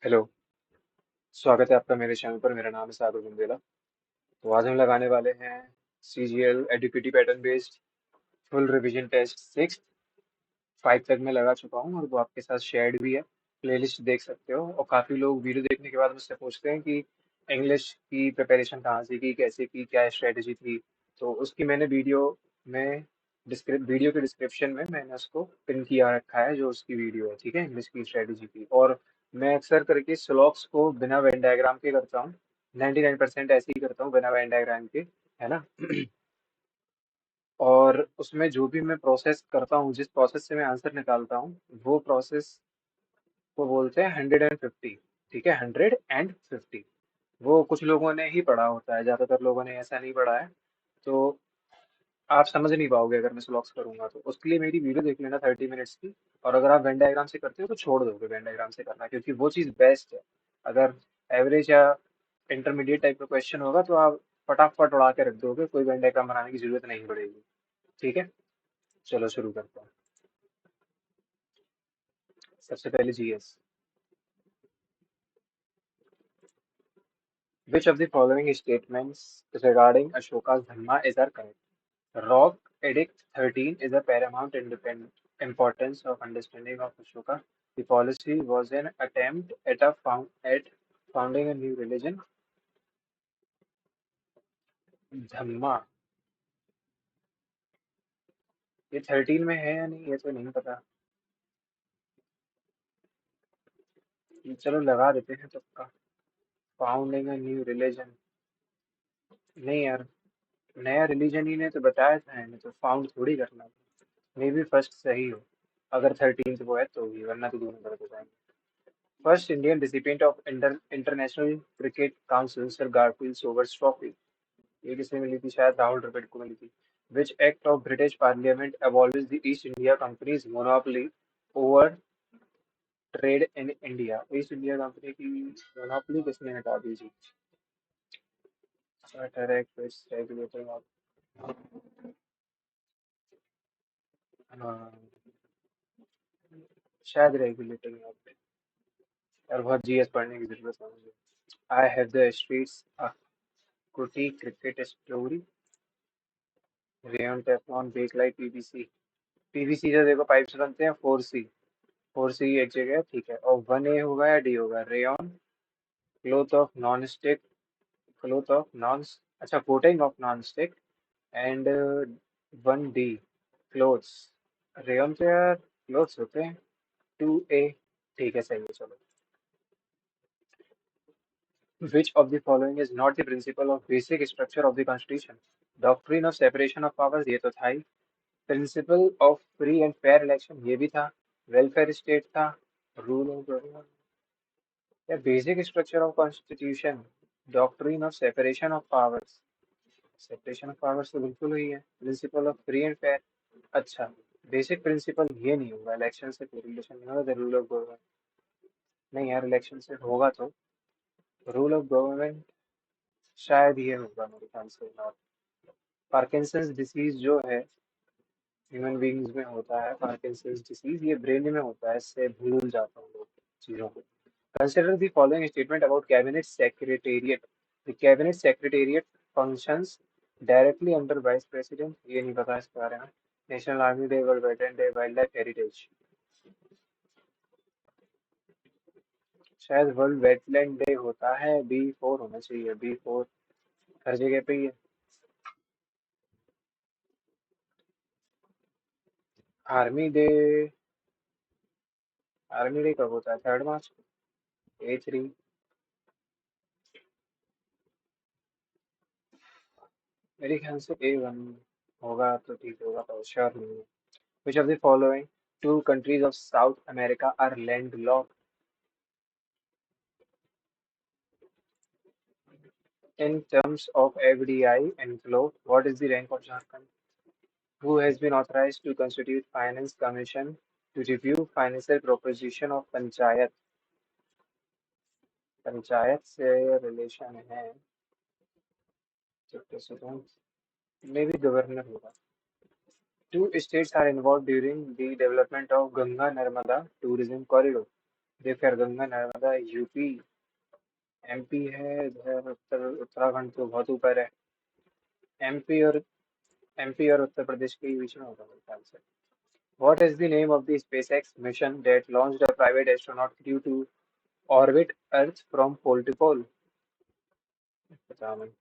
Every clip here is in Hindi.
हेलो। स्वागत है आपका मेरे चैनल पर। मेरा नाम है सागर बुंदेला। तो आज हम लगाने वाले हैं CGL एडुकेटी pattern based full revision test 6। 5 तक मैं लगा चुका हूँ और वो आपके साथ शेयर्ड भी है। प्लेलिस्ट देख सकते हो। और काफ़ी लोग वीडियो देखने के बाद मुझसे पूछते हैं कि इंग्लिश की प्रिपरेशन कहाँ से की, कैसे की, क्या स्ट्रेटजी थी। तो उसकी मैंने में वीडियो के डिस्क्रिप्शन में मैंने उसको पिन किया रखा है, जो उसकी वीडियो है, ठीक है, इंग्लिश की स्ट्रेटजी की। और मैं अक्सर करके स्लॉक्स को बिना वेन डायग्राम के करता हूँ। 99% ऐसे ही करता हूँ बिना वेन डायग्राम के, है ना। और उसमें जो भी मैं प्रोसेस करता हूँ, जिस प्रोसेस से मैं आंसर निकालता हूँ, वो प्रोसेस को बोलते हैं 150। ठीक है, 150। वो कुछ लोगों ने ही पढ़ा होता है, ज्यादातर लोगों ने ऐसा नहीं पढ़ा है। तो आप समझ नहीं पाओगे अगर मैं स्लॉक्स करूंगा तो। उसके लिए मेरी वीडियो देख लेना 30 मिनट्स की। और अगर आप वेन डायग्राम से करते हो तो छोड़ दोगे वेन डायग्राम से करना, क्योंकि वो चीज़ बेस्ट है। अगर एवरेज या इंटरमीडिएट टाइप का क्वेश्चन होगा तो आप फटाफट उड़ा के रख दोगे, कोई वेन डायग्राम बनाने की जरूरत नहीं पड़ेगी। ठीक है, चलो शुरू करते हैं। सबसे पहले GS। Which of the following statements regarding Ashoka's Dhamma is are correct? Rock Edict 13 is a paramount importance of understanding of Ashoka. The policy was an attempt at founding a new religion. धम्मा, ये 13 में है या नहीं ये तो नहीं पता। चलो लगा देते हैं तुक्का। Founding a new religion. नहीं यार, नया रिलीजन ही ने तो बताया था, इन्हें तो फाउंड थोड़ी करना था। मे बी फर्स्ट सही हो, अगर 13th वो है तो भी, वरना तो दोनों गलत हो जाएंगे। First Indian recipient of international cricket council sir Garfield Sobers trophy, ये किसे मिली थी? शायद राहुल द्रविड़ को मिली थी। Which act of British Parliament abolish the East India Company's monopoly over trade in India? East India Company की मोनोपोली किसने हटा दी थी? Charter act which regulating of, शायद रेगुलेटिंग ऑफ। और बहुत GS पढ़ने की जरूरत है मुझे। आई हैव द स्ट्रीट्स कुटी cricket story, rayon Teflon Bakelite PVC। PVC से देखो पाइप्स बनते हैं। 4C, 4C एक जगह है, ठीक है। और 1A होगा या D होगा? Rayon, cloth of non stick, cloth of non, अच्छा, coating of non stick. And 1D clothes. Rayon तो यार क्लोथ्स होते हैं। 2A, ठीक है, सही है, चलो। Which of the following is not the principle of basic structure of the Constitution? Doctrine of separation of powers, ये तो था ही। Principle of free and fair election, ये भी था। वेलफेयर स्टेट था। रूल ऑफ गवर्नमेंट या basic structure of constitution? Doctrine of separation of powers, separation of powers तो बिल्कुल हुई है। Principle of free and fair, अच्छा। बेसिक प्रिंसिपल ये नहीं होगा, इलेक्शन से कोई रिलेशन नहीं होगा। रूल ऑफ गवर्नमेंट, नहीं यार, इलेक्शन से होगा तो। रूल ऑफ गवर्नमेंट शायद ये होगा मेरे ख्याल से। पार्किंसंस डिसीज जो है, ह्यूमन बींग्स में होता है पार्किंसंस डिसीज, ये ब्रेन में होता है, इससे भूल जाता हूँ लोग चीज़ों को। Consider the following statement about cabinet secretariat. The cabinet secretariat functions directly under vice president, ये नहीं पता इसके बारे में। National army day, world veteran day, wild life heritage, शायद वर्ल्ड वेटलैंड डे होता है। B4 होना चाहिए, B4 हर जगह पे ही है। आर्मी डे, आर्मी डे कब होता है? 3rd मार्च। A3, मेरे ख्याल से A1 होगा तो ठीक होगा, पर श्योर नहीं है। Which of the following two countries of South America are landlocked? In terms of FDI inflow, what is the rank of Jharkhand? Who has been authorized to constitute Finance Commission to review financial proposition of panchayat? Panchayat से रिलेशन है तो मे भी गवर्नर होगा। Two states are involved during the development of Ganga Narmada tourism corridor. Deoghar, Ganga, Narmada, UP, MP है इधर, उत्तराखंड तो बहुत ऊपर है। एमपी और एमपी और उत्तर प्रदेश के बीच में होगा मेरे ख्याल से। What is the name of the SpaceX mission that launched a private astronaut crew to orbit Earth from pole to pole? पता नहीं।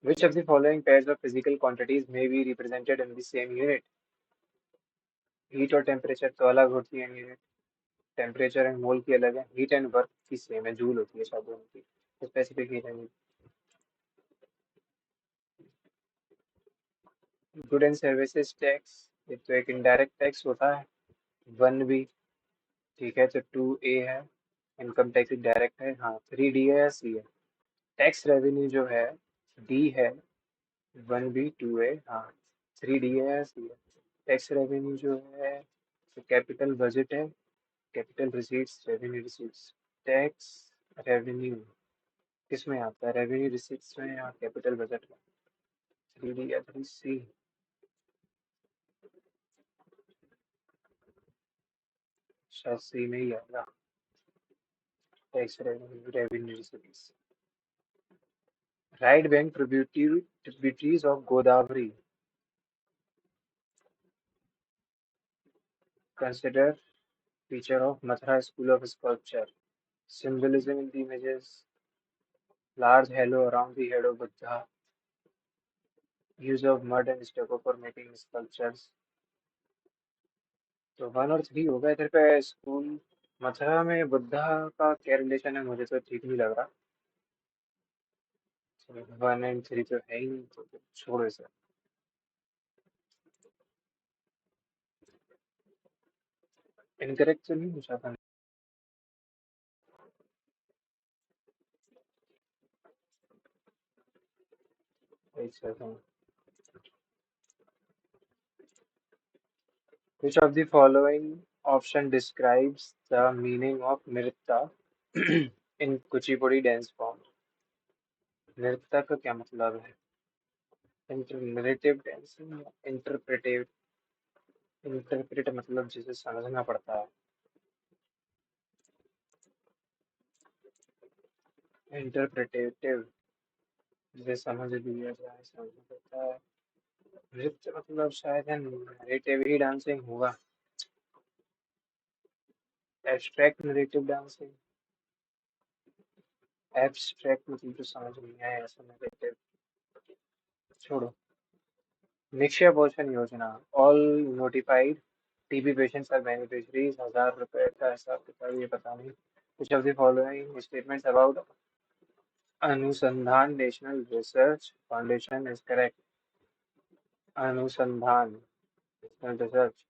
Which of the following pairs of physical quantities may be represented in the same unit? Heat और टेम्परेचर तो अलग होती है यूनिट। टेम्परेचर एंड मोल की अलग है, हीट एंड वर्क की सेम है, जूल होती है शायद दोनों की। Specific heat and good and services tax, ये तो एक इनडायरेक्ट टैक्स होता है। 1B। ठीक है, तो 2A है। इनकम टैक्स डायरेक्ट है, हाँ। 3D है या C है? टैक्स रेवेन्यू जो है डी है। 1B 2A, हाँ। 3D है या C है? टैक्स रेवेन्यू जो है तो कैपिटल बजट है, capital receipts, revenue receipts. Tax revenue किस में आता है, रेवेन्यू रिसीट्स में या कैपिटल बजट में? 3D या 3C? शायद C में ही आएगा। Tax revenue, revenue receipts. Right bank tributaries of Godavari consider feature of Mathura School of Sculpture. Symbolism in the images, large halo around the head of Buddha, use of mud and stucco for making sculptures. तो 1 और 3 हो गए इधर पे। स्कूल मथुरा में बुद्धा का क्या रिलेशन है, मुझे तो ठीक नहीं लग रहा। 1 एंड 3 तो है ही नहीं, तो छोड़ो इसे। इनकरेक्ट तो नहीं पूछा था? एक second. Which of the following option describes the meaning of nritta in Kuchipudi dance form? नृत्य का क्या मतलब है? Narrative dancing, interpretive? इंटरप्रेट मतलब जिसे समझना पड़ता है, इंटरप्रेटेटिव जिसे समझ लिया जाए, समझना पड़ता है। नृत्य मतलब शायद है नरेटिव ही डांसिंग होगा। एब्स्ट्रैक्ट नरेटिव डांसिंग, एब्स्ट्रैक्ट मतलब जो समझ नहीं आया, ऐसा नरेटिव। छोड़ो। Nikshay Poshan Yojana, all notified TB patients are beneficiaries. 1000 रुपए का हिसाब किताब ये पता नहीं। कुछ of the following statements about Anusandhan national research foundation is correct. Anusandhan national research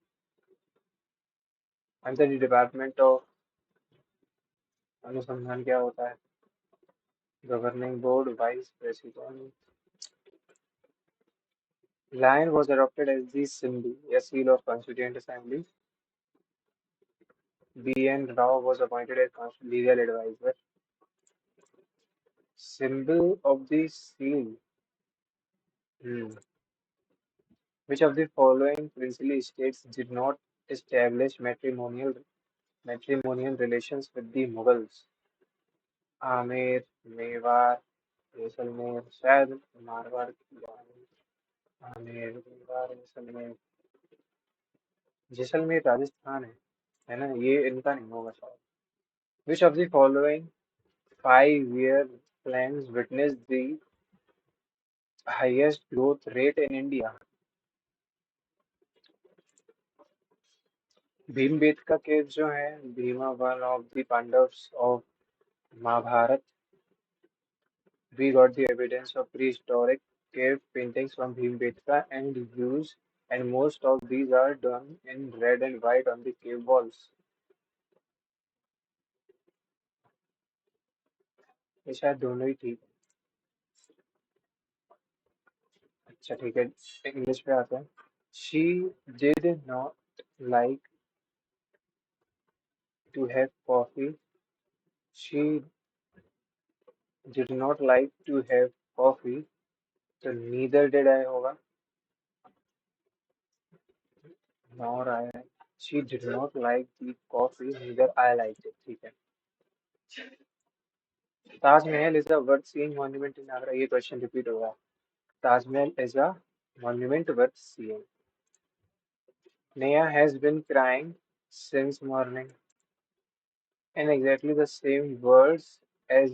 under the department of Anusandhan क्या होता है? Governing board, vice president. Lion was adopted as the symbol, a seal of Constituent Assembly. B.N. Rao was appointed as legal advisor. Symbol of the seal. Hmm. Which of the following princely states did not establish matrimonial relations with the Mughals? Amer, Mewar, Jaisalmer, शायद मारवाड़ की रानी। आमेर, मेवाड़, जैसलमेर। जैसलमेर राजस्थान है ना? ये इनका नहीं होगा शायद। Which of the following 5-year plans witnessed the highest growth rate in India? Bhimbetka cave जो है, Bhima one of the Pandavs of Mahabharata. We got the evidence of prehistoric cave paintings from Bhimbetka and most of these are done in red and white on the cave walls. ये शायद दोनों ही ठीक। अच्छा ठीक है, इंग्लिश पे आते हैं। She did not like to have coffee. She did not like to have coffee. तो neither did I होगा, nor I है। She did not like the coffee neither I like it. ठीक है। Taj Mahal is a worth seeing monument in Agra. ये क्वेश्चन रिपीट होगा। Taj Mahal is a monument worth seeing. Neha has been crying since morning, in exactly the same words as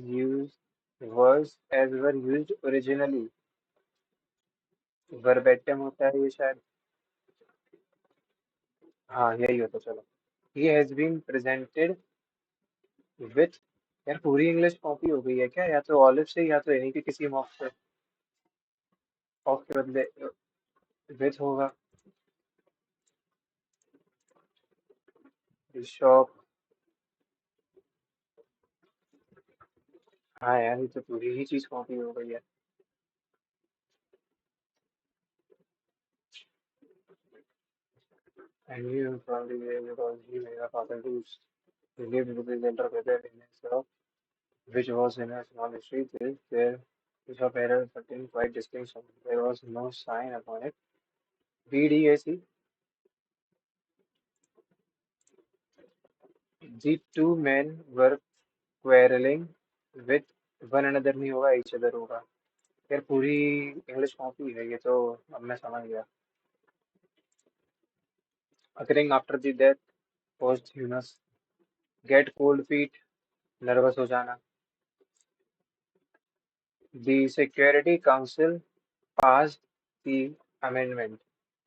were used originally. Verbatim होता है ये शायद। हाँ यही होता, चलो। He has been presented with। यार पूरी इंग्लिश कॉपी हो गई है क्या? या तो ऑलिव से या तो इन्हीं के किसी मॉक से। ऑफ के बदले विथ होगा। बिशॉप। हाँ यार, ये तो पूरी ही चीज कॉपी हो गई है। And you probably will because he made a father who lived with his elder brother in his house, which was in a small street. There is a parallel certain quite distinction. There was no sign upon it. BDAC, the two men were quarreling with one another। नहीं होगा, each other होगा। यार पूरी इंग्लिश कॉपी है ये तो। अब मैं समझ गया। Occurring after the death posthumous, get cold feet, nervous हो जाना। The Security Council passed the amendment.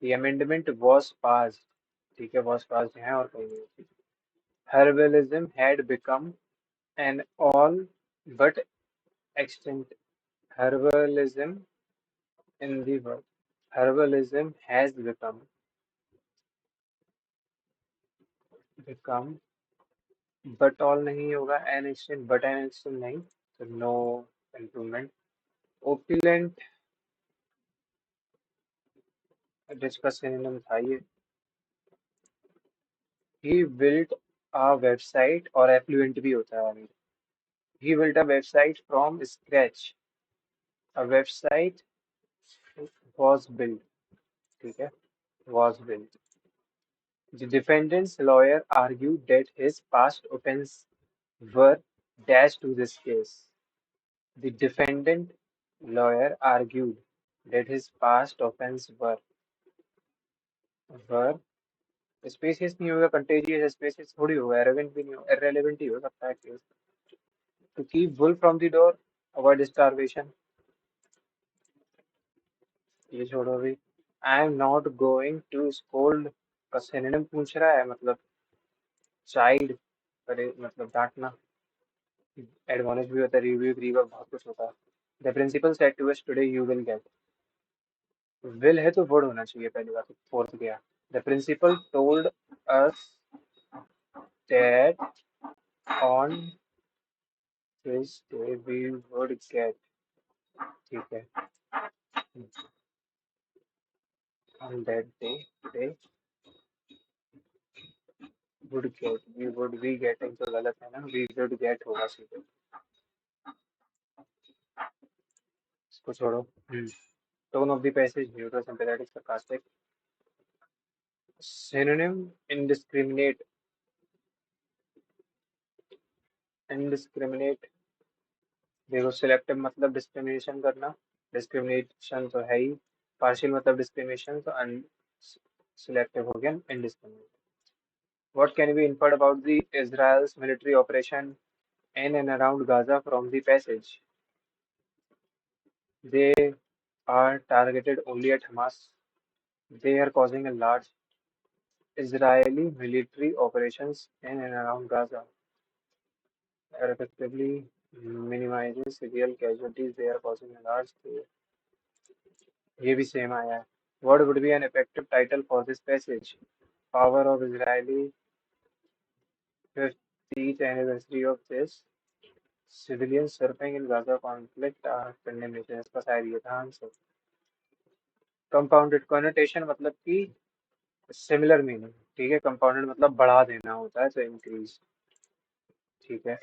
The amendment was passed। ठीक है, was passed है और कहीं नहीं। Herbalism had become an all but extinct। Herbalism in the world। Herbalism has become but all नहीं होगा, an extinct but an extinct नहीं, तो no improvement। Opulent जिसका synonym था ये। He built a website और affluent भी होता है। He built a website from scratch। A website was built। ठीक है, was built। The defendant's lawyer argued that his past offenses were dash to this case। The defendant lawyer argued that his past offenses were spacious नहीं होगा, कंटेजियस स्पेसियस थोड़ी होगा, एरोगेंट भी नहीं होगा, irrelevant ही हो सकता है case. To keep wool from the door, avoid starvation। ये छोड़ो अभी। I am not going to scold का सिनोनिम पूछ रहा है, मतलब चाइल्ड करे, मतलब डांटना। एडमोनिश भी होता है, रिव्यू रीवर बहुत कुछ होता है। The principal said to us today you will get. Will है तो वर्ड होना चाहिए पहली बात। फोर्थ गया। The principal told us that on this day we would get. ठीक है। On that day today would get, we would be getting तो गलत है ना, वी वुड गेट होगा सीधे। इसको छोड़ो। Tone of the passage neutral, sympathetic, sarcastic। Synonym indiscriminate। indiscriminate देखो, सिलेक्टिव मतलब डिस्क्रिमिनेशन करना, डिस्क्रिमिनेशन तो है ही। पार्शियल मतलब डिस्क्रिमिनेशन, तो सिलेक्टिव हो गया indiscriminate. What can be inferred about the Israel's military operation in and around Gaza from the passage? They are targeted only at Hamas। They are causing a large Israeli military operations in and around Gaza are effectively minimizing civilian casualties। They are causing a large। ये भी सेम आया है। What would be an effective title for this passage? Power of Israeli 50th anniversary of this civilians surfing in Gaza conflict are condemnation। इसका शायद ये था आंसर। कंपाउंडेड कॉनोटेशन मतलब कि सिमिलर मीनिंग। ठीक है, कंपाउंडेड मतलब बढ़ा देना होता है, तो इंक्रीज। ठीक है।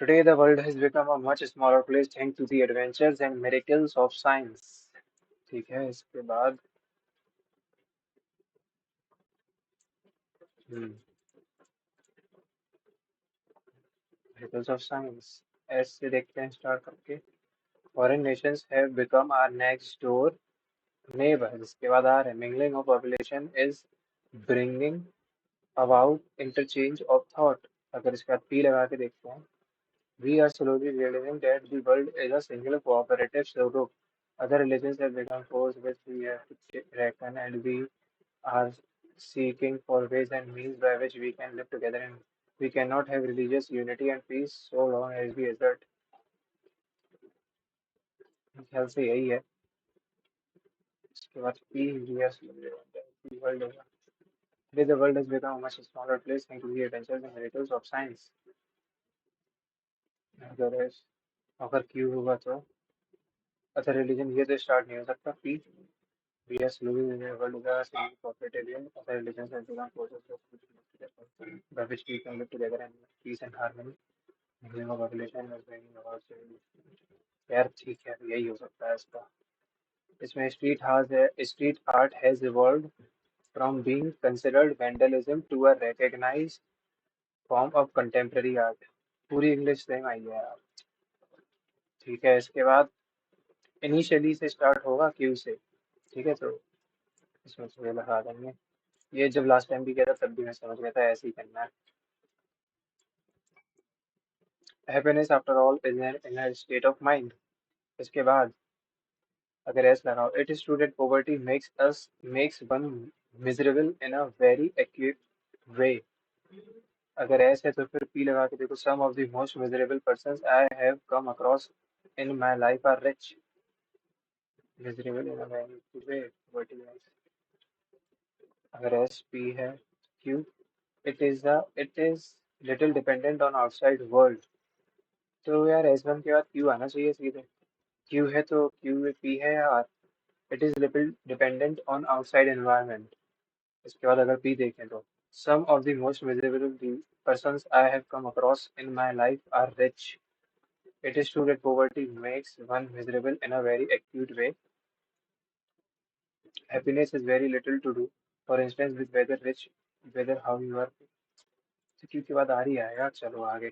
Today the world has become a much smaller place thanks to the adventures and miracles of science। ठीक है, इसके बाद रिजल्ट्स ऑफ साइंस ऐसे देखते हैं स्टार्ट करके। Foreign nations have become our next door neighbour, जिसके बाद आ रहे हैं mingling of population is bringing about interchange of thought. अगर इसके बाद पी लगा के देखते हैं, we are slowly realizing that the world is a single cooperative group. Other religions have become force which we have to reckon, and we are seeking for ways and means by which we can live together. And we cannot have religious unity and peace so long as we assert। ख्याल से यही है। इसके बाद P we are slowly world होगा। Today the world has become a much smaller place thanks to the adventures and miracles of science। अगर अगर क्यू होगा तो अदर रिलीजन ये तो स्टार्ट नहीं हो सकता। P we are slowly in a world where a single corporatarian other religions have become forces by which we can live together in peace and harmony। Muslim population is bringing about यार ठीक है, यही हो सकता है इसका। इसमें street art has evolved from being considered vandalism to a recognised form of contemporary art. पूरी इंग्लिश सेम आई है यार। ठीक है, इसके बाद इनिशियली से स्टार्ट होगा क्यू से। ठीक है, तो इसमें से लगा देंगे। ये जब लास्ट टाइम भी किया था तब भी मैं समझ गया था ऐसे ही करना है। Happiness after all is an inner state of mind. इसके बाद अगर ऐसा लगाओ, it is true that poverty makes one miserable in a very acute way. अगर ऐसा है तो फिर पी लगा के देखो, some of the most miserable persons I have come across in my life are rich. Miserable in a very acute way poverty. अगर एस पी है Q, it is little dependent on outside world. तो यार एस वन के बाद क्यू आना चाहिए सीधे। क्यू है तो क्यू पी है यार। It is little dependent on outside environment. इसके बाद अगर पी देखें तो some of the most miserable persons I have come across in my life are rich. It is true that poverty makes one miserable in a very acute way. Happiness is very little to do, for instance with whether rich, whether how you are। तो क्यू के बाद आ रही है यार, चलो आगे।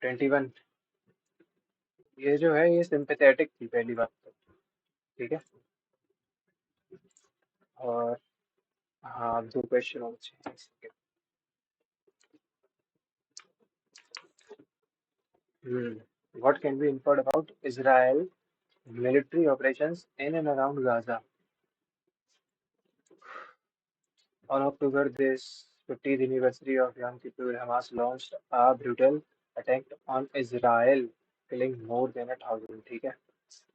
21। ये जो है ये सिंपैथेटिक थी पहली बात तो। ठीक है, और हाँ दो क्वेश्चन और चाहिए। What can be inferred about Israel military operations in and around Gaza? On October this 50th anniversary of Yom Kippur, Hamas launched a brutal attack on Israel, killing more than 1,000। ठीक है,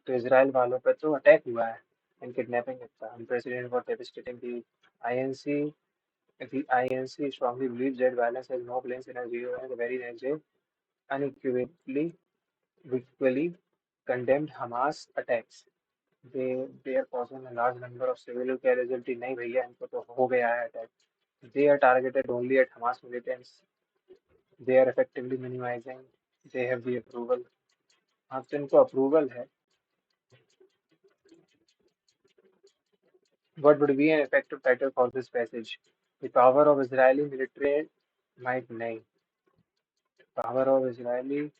तो इसराइल वालों पर तो अटैक हुआ है and kidnapping था। Unprecedented for devastating INC the INC strongly believes that violence has no place in a zero, and the very next day unequivocally condemned Hamas attacks। they are causing a large number of civil casualty। नहीं भैया, इनको तो हो गया है attack. They are targeted only at Hamas militants। They are effectively minimizing। They have the approval। हाँ तो इनको अप्रूवल है। What would be an effective title for this passage? The power of Israeli military might नहीं। Power of Israeli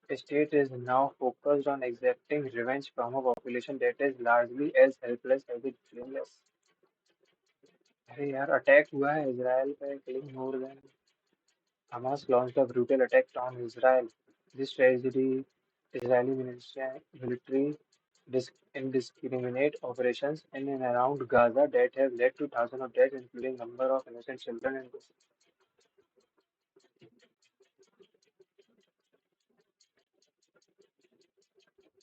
state is now focused on exacting revenge from a population that is largely as helpless as it blameless। अरे यार अटैक हुआ है इसराइल पे, killing more than। Hamas launched a brutal attack on Israel। This tragedy, Israeli military indiscriminate operations in and around Gaza that have led to thousands of deaths, including number of innocent children and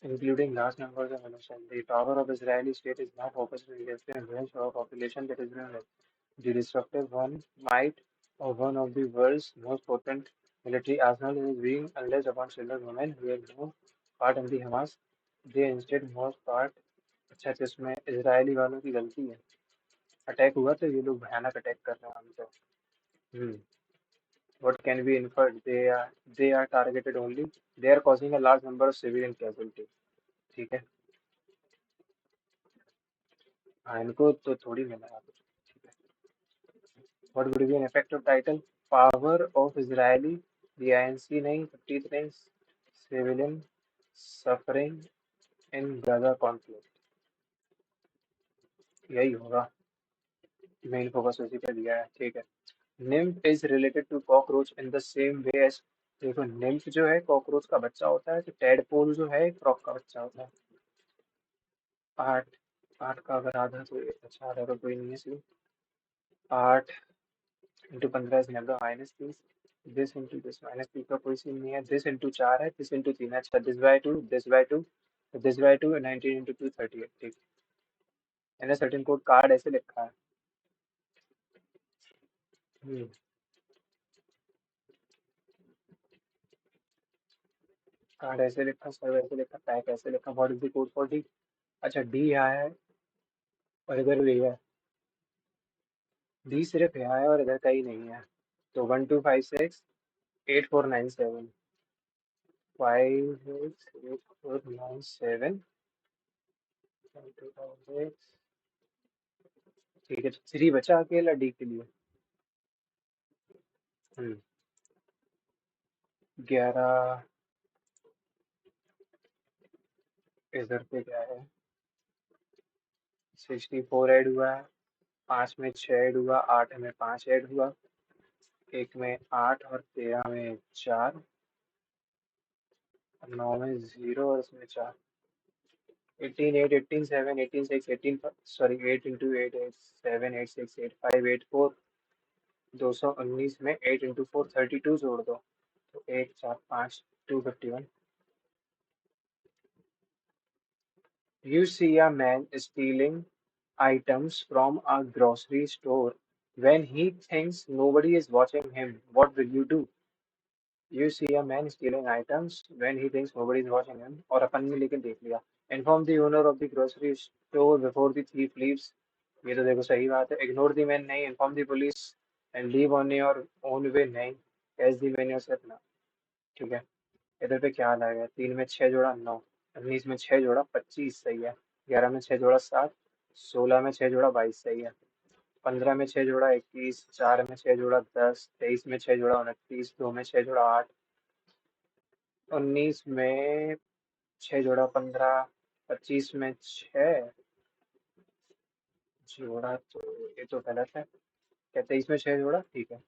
including large numbers of innocent। The power of Israeli state is now focused on against the revenge of a population that is being the disruptive one might of one of the world's most potent military arsenal is being unleashed upon children, women who have no part in the Hamas। They instead most part। अच्छा तो इसमें इजरायली वालों की गलती है। अटैक हुआ तो ये लोग भयानक अटैक कर रहे हैं हम तो। हम्म what can be inferred? They are targeted only। They are causing a large number of civilian casualty। ठीक है, हाँ इनको तो थोड़ी मिला है कुछ। ठीक है। What would be an effective title? Power of Israeli BINC नहीं, 50th नहीं, civilian suffering in Gaza conflict, यही होगा। मेन फोकस उसी पे दिया है। ठीक है। nymph is related to cockroach in the same way as, देखो nymph जो है कॉकरोच का बच्चा होता है, तो tadpole जो है फ्रॉग का बच्चा होता है। 8, 8 का अगर आधा तो अच्छा आधा तो कोई नहीं है इसलिए 8 into 15 is 90 minus 30, this into this minus 3 का कोई सीन नहीं है, दिस इंटू 4 है, दिस इंटू 3 है, अच्छा this by 2, this by 2, this by 2, 19 into 2 38। ठीक। मैंने सर्टेन कोड कार्ड ऐसे लिखा है। हम्म, कार्ड ऐसे लिखा, सर्व ऐसे लिखा, पैक ऐसे लिखा, what is the code for D? अच्छा डी यहाँ है और इधर भी है, डी सिर्फ यहाँ है और इधर कहीं नहीं है। तो 1256 8497 568 497 ठीक है, तो 3 बचा अकेला डी के लिए। 11 इधर पे क्या है, 64 ऐड हुआ है, 5 में 6 ऐड हुआ, 8 में 5 ऐड हुआ, एक में 8 और 13 में 4, 9 में 0 और इसमें 4, 18 8 18 7 18 6 18 सॉरी 8 इंटू 8 8 7 8 6 8 5 8 4, 219 में 8 इंटू 4 32 जोड़ दो तो 1 4 5 251। You see a man stealing items from a grocery store when he thinks nobody is watching him. What will you do? You see a man stealing items when he thinks nobody is watching him. और अपन ने लेकिन देख लिया। Inform the owner of the grocery store before the thief leaves. ये तो देखो सही बात है। Ignore the man नहीं, inform the police and leave on your own way नहीं, catch the man yourself ना। ठीक है। इधर पे क्या लाएगा, 3 में 6 जोड़ा 9, 19 में 6 जोड़ा 25 सही है, 11 में 6 जोड़ा 7, 16 में 6 जोड़ा 22 सही है, 15 में 6 जोड़ा 21, 4 में 6 जोड़ा 10, 23 में 6 जोड़ा 29, 2 में 6 जोड़ा 8, 19 में 6 जोड़ा 15, 25 में 6 जोड़ा तो ये तो गलत है, क्या 23 में 6 जोड़ा ठीक है,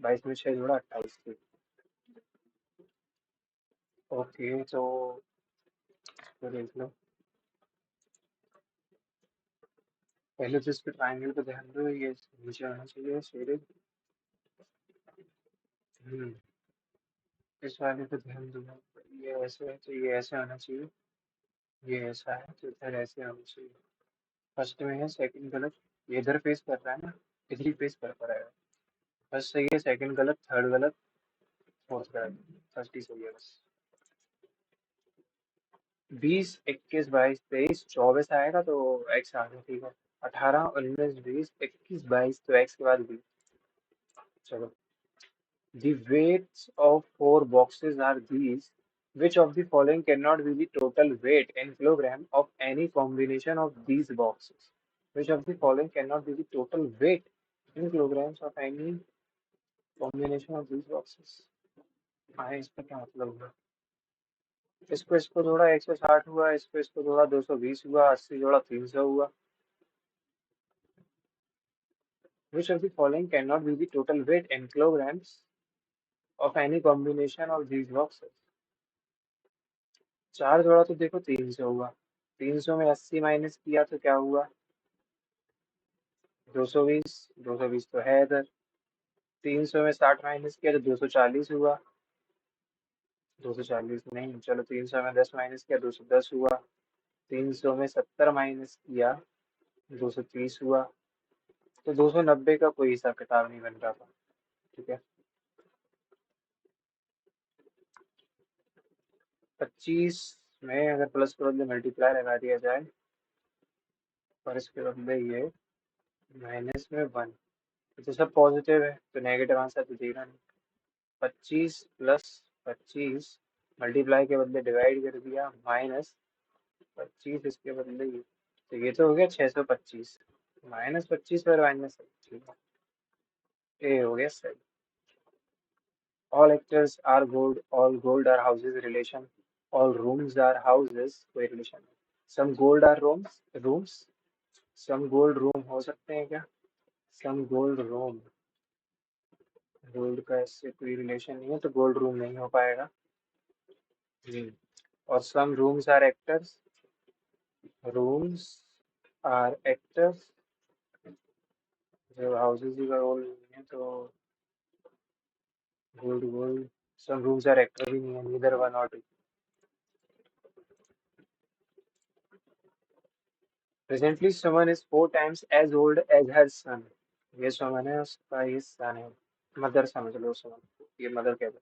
22 में 6 जोड़ा 28 ठीक। ओके तो देख लो, पहले तो इस पे ट्राइंगल पे ध्यान दो, ये नीचे आना चाहिए शेडेड। हम्म, इस वाले पे ध्यान दो, ये ऐसे है तो ये ऐसे आना चाहिए, ये ऐसा है तो इधर ऐसे आना चाहिए। फर्स्ट में है, सेकंड गलत, ये इधर फेस कर रहा है ना, इधर ही फेस कर पा रहा है। फर्स्ट सही है, सेकंड गलत, थर्ड गलत, फोर्थ गलत, फर्स्ट ही सही है बस। 20 21 22 23 24 आएगा तो एक्स आ गया ठीक है, 18 19 20 21 22 तो एक्स के बाद भी। चलो, the weights of four boxes are these. Which of the following cannot be the total weight in kilogram of any combination of these boxes? Which of the following cannot be the total weight in kilograms of any combination of these boxes? हाँ इसका क्या मतलब हुआ, इसको इसको जोड़ा 160 हुआ, इसको इसको जोड़ा 220 हुआ, 80 जोड़ा 300 हुआ। Which of the following cannot be the total weight in kilograms of any combination of these boxes? चार जोड़ा तो देखो 300 हुआ, 300 में 80 माइनस किया तो क्या हुआ, 220, 220 तो है इधर, 300 में 60 माइनस किया तो 240 हुआ, 240 नहीं, चलो 300 में 10 माइनस किया 210 हुआ, 300 में 70 माइनस किया 230 हुआ, तो 290 का कोई हिसाब किताब नहीं बन रहा था। ठीक है। 25 में अगर प्लस के बदले मल्टीप्लाई लगा दिया जाए और इसके बदले ये माइनस में 1, तो सब पॉजिटिव है तो नेगेटिव आंसर तो देना नहीं। 25 + 25 मल्टीप्लाई के बदले डिवाइड कर दिया, माइनस 25 इसके बदले तो ये तो हो गया 625, -25 और -, ठीक है, ए हो गया सही। All actors are gold, all gold are houses relation, all rooms are houses कोई रिलेशन नहीं। Some gold are rooms, rooms, some gold room हो सकते हैं क्या? सम गोल्ड रूम, गोल्ड का इससे कोई रिलेशन नहीं है तो गोल्ड रूम नहीं हो पाएगा। हम्म। और some rooms are actors, rooms are actors, जो हाउसेज का रोल नहीं है तो gold gold, some rooms are actor भी नहीं है, नीदर वन और two. Presently someone is 4 times as old as her son, ये समवन है, उसका ये सन है, मदर समझ लो समवन, ये मदर कह दो।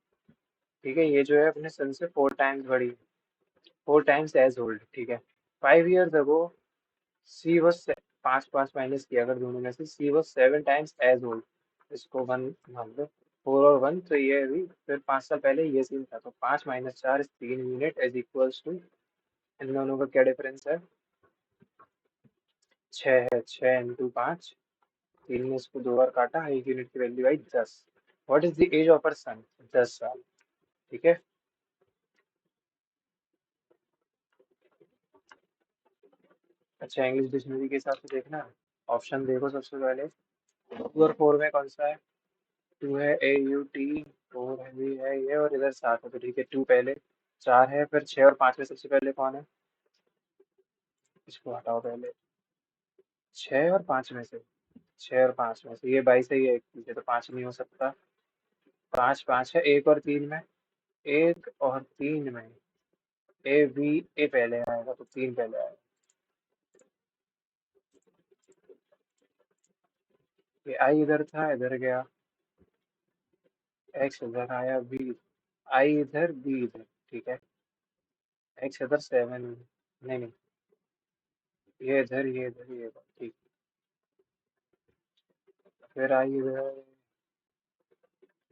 ठीक है, ये जो है अपने सन से 4 times बड़ी, 4 times as old, ठीक है। 5 years ago सी वॉज, पाँच पाँच माइनस किया अगर दोनों में से, सी वॉज 7 times as old, इसको वन मान लो, 4 और 1 तो ये भी, फिर 5 साल पहले ये सीन था, तो 5 - 4 3 यूनिट इज इक्वल्स टू, इन दोनों का क्या डिफरेंस है? 6 है, 6 × 5, 3 ने इसको 2 बार काटा, 1 यूनिट की वैल्यू आई 10। What is the age of her son? 10 साल, ठीक है। अच्छा, इंग्लिश डिक्शनरी के हिसाब से देखना, ऑप्शन देखो सबसे पहले, 2 और 4 में कौन सा है? 2 है, AUT, 4 है भी है ये, और इधर 7 है, तो ठीक है, 2 पहले, 4 है, फिर 6 और 5 में सबसे पहले कौन है? इसको हटाओ पहले, 6 और 5 में से, 6 और 5 में से ये 22 है, ये 21 है, तो 5 नहीं हो सकता। 5 5 है, 1 और 3 में, 1 और 3 में, ए पहले आएगा तो 3 पहले आएगा। ये आई इधर था, इधर गया, एक्स इधर आया, बी, आई इधर, बी इधर, ठीक है। एक्स इधर 7, नहीं नहीं, ये इधर, ये इधर, ये इधर, ठीक। फिर आई इधर,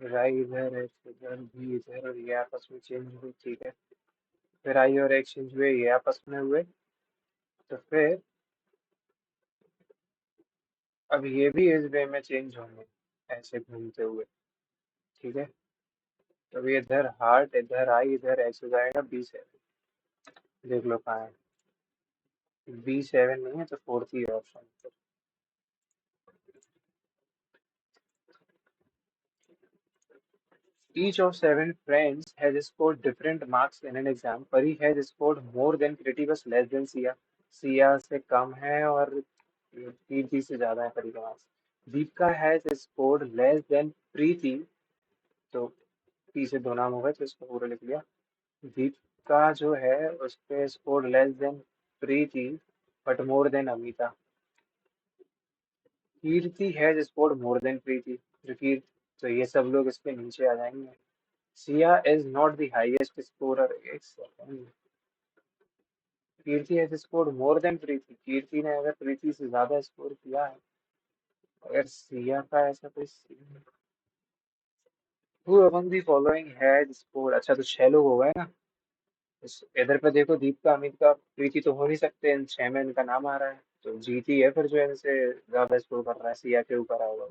फिर आई इधर, एक्स इधर, बी इधर, और ये आपस में चेंज हुए, ठीक है। फिर आई और एक्स चेंज हुए, ये आपस में हुए, तो फिर अब ये भी इस वे में चेंज होंगे, ऐसे घूमते हुए, ठीक है। तो ये इधर हार्ट, इधर आई, इधर एक्स हो जाएगा, B7, देख लो कहाँ है, B7 नहीं है तो fourth he option. Each of 7 friends has scored different marks in an exam. Pari has scored more than Kriti was less than Sia. Sia से कम है और कीर्ति से ज्यादा है परी का marks. Deepika has scored less than Preeti, तो पी से 2 नाम हो गए तो इसको पूरा लिख लिया। दीपिका जो है उसके scored less than Preeti but more than Amita. Kirti has scored more than Preeti, जो कीर्ति, तो ये सब लोग इसके नीचे आ जाएंगे। Siya is not the highest scorer, एक second, Kirti has scored more than Preeti, Kirti ने अगर प्रीति से ज्यादा स्कोर किया है, अगर सिया का ऐसा कोई scene, who among the following has scored, अच्छा तो 6 लोग हो गए ना। इधर पे देखो, दीपिका, अमित का, प्रीति तो हो नहीं सकते, इन 6 में इनका नाम आ रहा है, तो जीती है फिर जो इनसे ज्यादा स्कोर कर रहा है, सिया के ऊपर आएगा।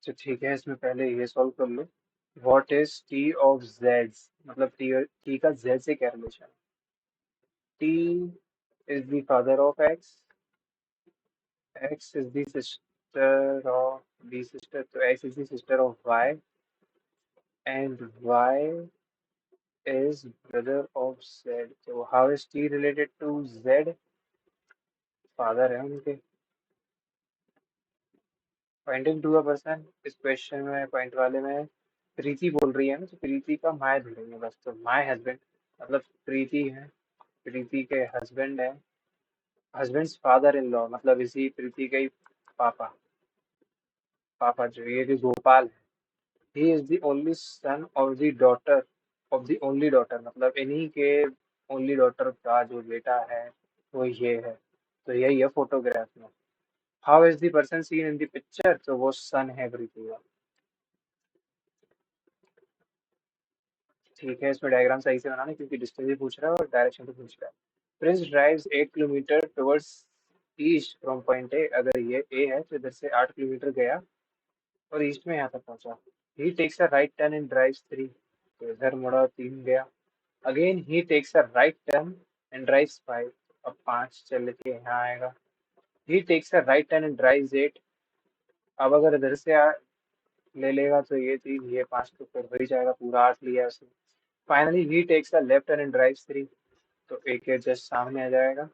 तो ठीक है, इसमें पहले ये सॉल्व कर लो। What is T of Z, मतलब टी का जेड से क्या रिलेशन है? T is the father of X. X is the sister of the sister. So X is the sister of Y, and Y is brother of Z. So how is T related to Z? Father है उनके। पॉइंटिंग टू अ पर्सन, इस क्वेश्चन में पॉइंट वाले में प्रीति बोल रही है ना, तो प्रीति का माय ढूंढेंगे बस, तो माय हस्बैंड, मतलब प्रीति है, प्रीति के हस्बैंड है, हस्बैंड्स फादर इन लॉ, मतलब इसी प्रीति के ही पापा, पापा जो ये भी गोपाल है। He is the only son of the daughter, of the only daughter, मतलब इन्हीं के ओनली डॉटर का जो बेटा है वो ये है, तो यही है फोटोग्राफ में। How is the person seen in the picture, तो वो सन है प्रीति का। ठीक है, इसमें डायग्राम सही से बनाना क्योंकि डिस्टेंस भी पूछ रहा है और डायरेक्शन भी पूछ रहा है। Prince drives 8 kilometre towards east from point A. अगर ये ए है तो इधर से 8 किलोमीटर गया और ईस्ट में यहाँ तक पहुंचा। He takes a right turn and drives 3। तो इधर मुड़ा 3 गया। Again he takes a right turn and drives 5। अब 5 चल के यहाँ आएगा। He takes a right turn and drives 8। अब अगर इधर से ले लेगा तो ये 3 ये 5 तो फिर हो ही जाएगा, पूरा 8 लिया उसने। Finally he takes a left turn and drives 3। तो ए के जस्ट सामने आ जाएगा।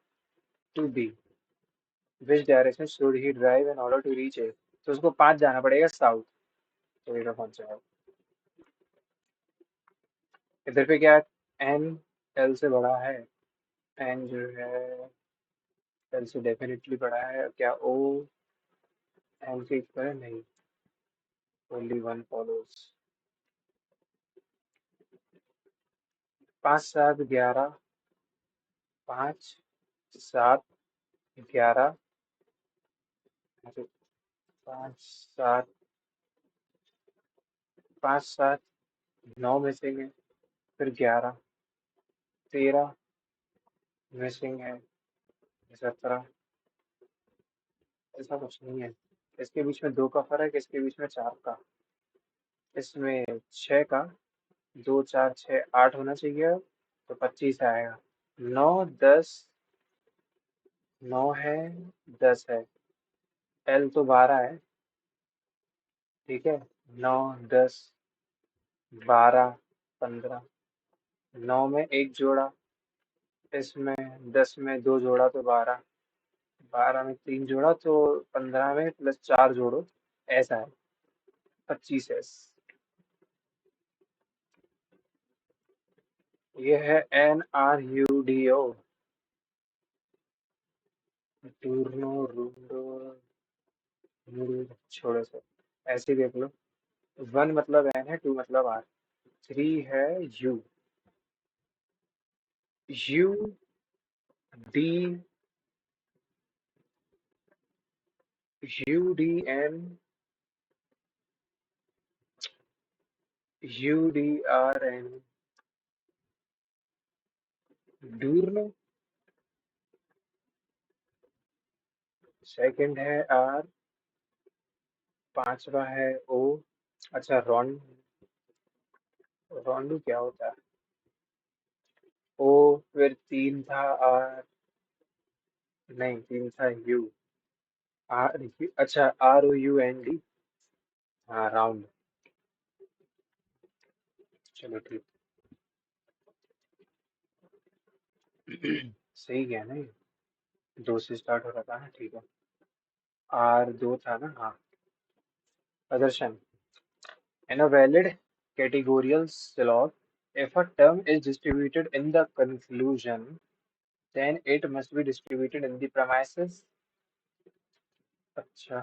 To B, which direction should he drive in order to reach A. तो उसको 5 जाना पड़ेगा साउथ। तो इधर पहुंच जाएगा। इधर पे क्या, एन एल से बड़ा है। एन जो है एल से डेफिनेटली बड़ा है। क्या ओ एन के इक्वल है? नहीं, ओनली वन फॉलोज। 5 7 11, 5 7 11, 5 7, 5 7 9 मिसिंग है, फिर 11, 13 मिसिंग है, 17। ऐसा कुछ नहीं है। इसके बीच में 2 का फर्क, इसके बीच में 4 का, इसमें 6 का। 2 4 6 8 होना चाहिए, तो 25 आएगा। 9 10, 9 है, 10 है। एल तो 12 है। ठीक है, 9 10 12 15। 9 में 1 जोड़ा, इसमें 10 में 2 जोड़ा तो 12। 12 में 3 जोड़ा तो 15 में प्लस 4 जोड़ो, ऐसा है। 25 है। ये है NRUDO। टूरनो रूडो छोड़ो सर, ऐसे ही देख लो। 1 मतलब एन है, 2 मतलब आर, 3 है U. U D, U D N, U D R N, डूरनो। सेकंड है आर, पांचवा है ओ। अच्छा रोंडू क्या होता है? ओ, फिर 3 था आर, नहीं 3 था यू। आर, अच्छा ROUND। हाँ राउंड। चलो ठीक। सही गया ना ये? 2 से स्टार्ट हो रहा था ना, ठीक है। R 2 था ना, हाँ। प्रदर्शन। In a valid categorical log, if a term is distributed in the conclusion, then it must be distributed in the premises। अच्छा,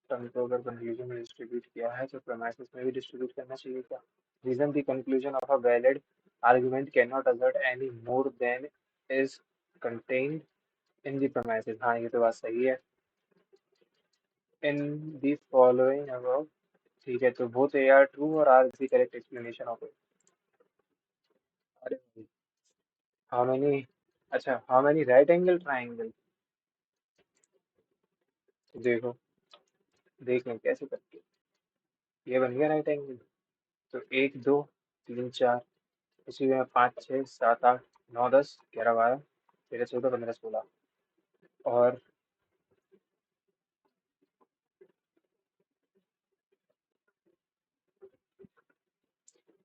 टर्म को अगर कंक्लूजन में डिस्ट्रीब्यूट किया है तो premises में भी डिस्ट्रीब्यूट करना चाहिए क्या? Reason the conclusion of a valid argument cannot assert any more than is contained in the premises। हाँ ये तो बात सही है। In the following above, ठीक है, तो both A are true और R is the correct explanation of it। अरे हाउ मेनी, अच्छा how many right angle triangle. देखो, देख लें कैसे करके। ये बन गया राइट एंगल। तो 1 2 3 4, इसी में 5 6 7 8 9 10 11 12 13 14 15 16। और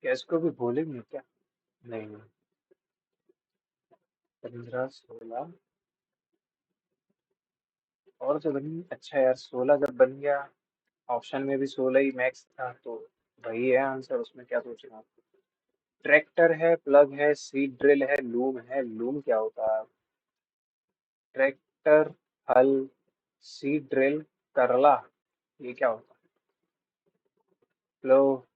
क्या इसको भी बोलेंगे क्या? नहीं नहीं, 15 16 और तो बनी। अच्छा यार, 16 जब बन गया, ऑप्शन में भी 16 ही मैक्स था, तो वही है आंसर, उसमें क्या सोचना। ट्रैक्टर है, प्लग है, सीड ड्रिल है, लूम है। लूम क्या होता है? ट्रैक्टर, हल, सीड ड्रिल, करला, ये क्या होता है? Flow,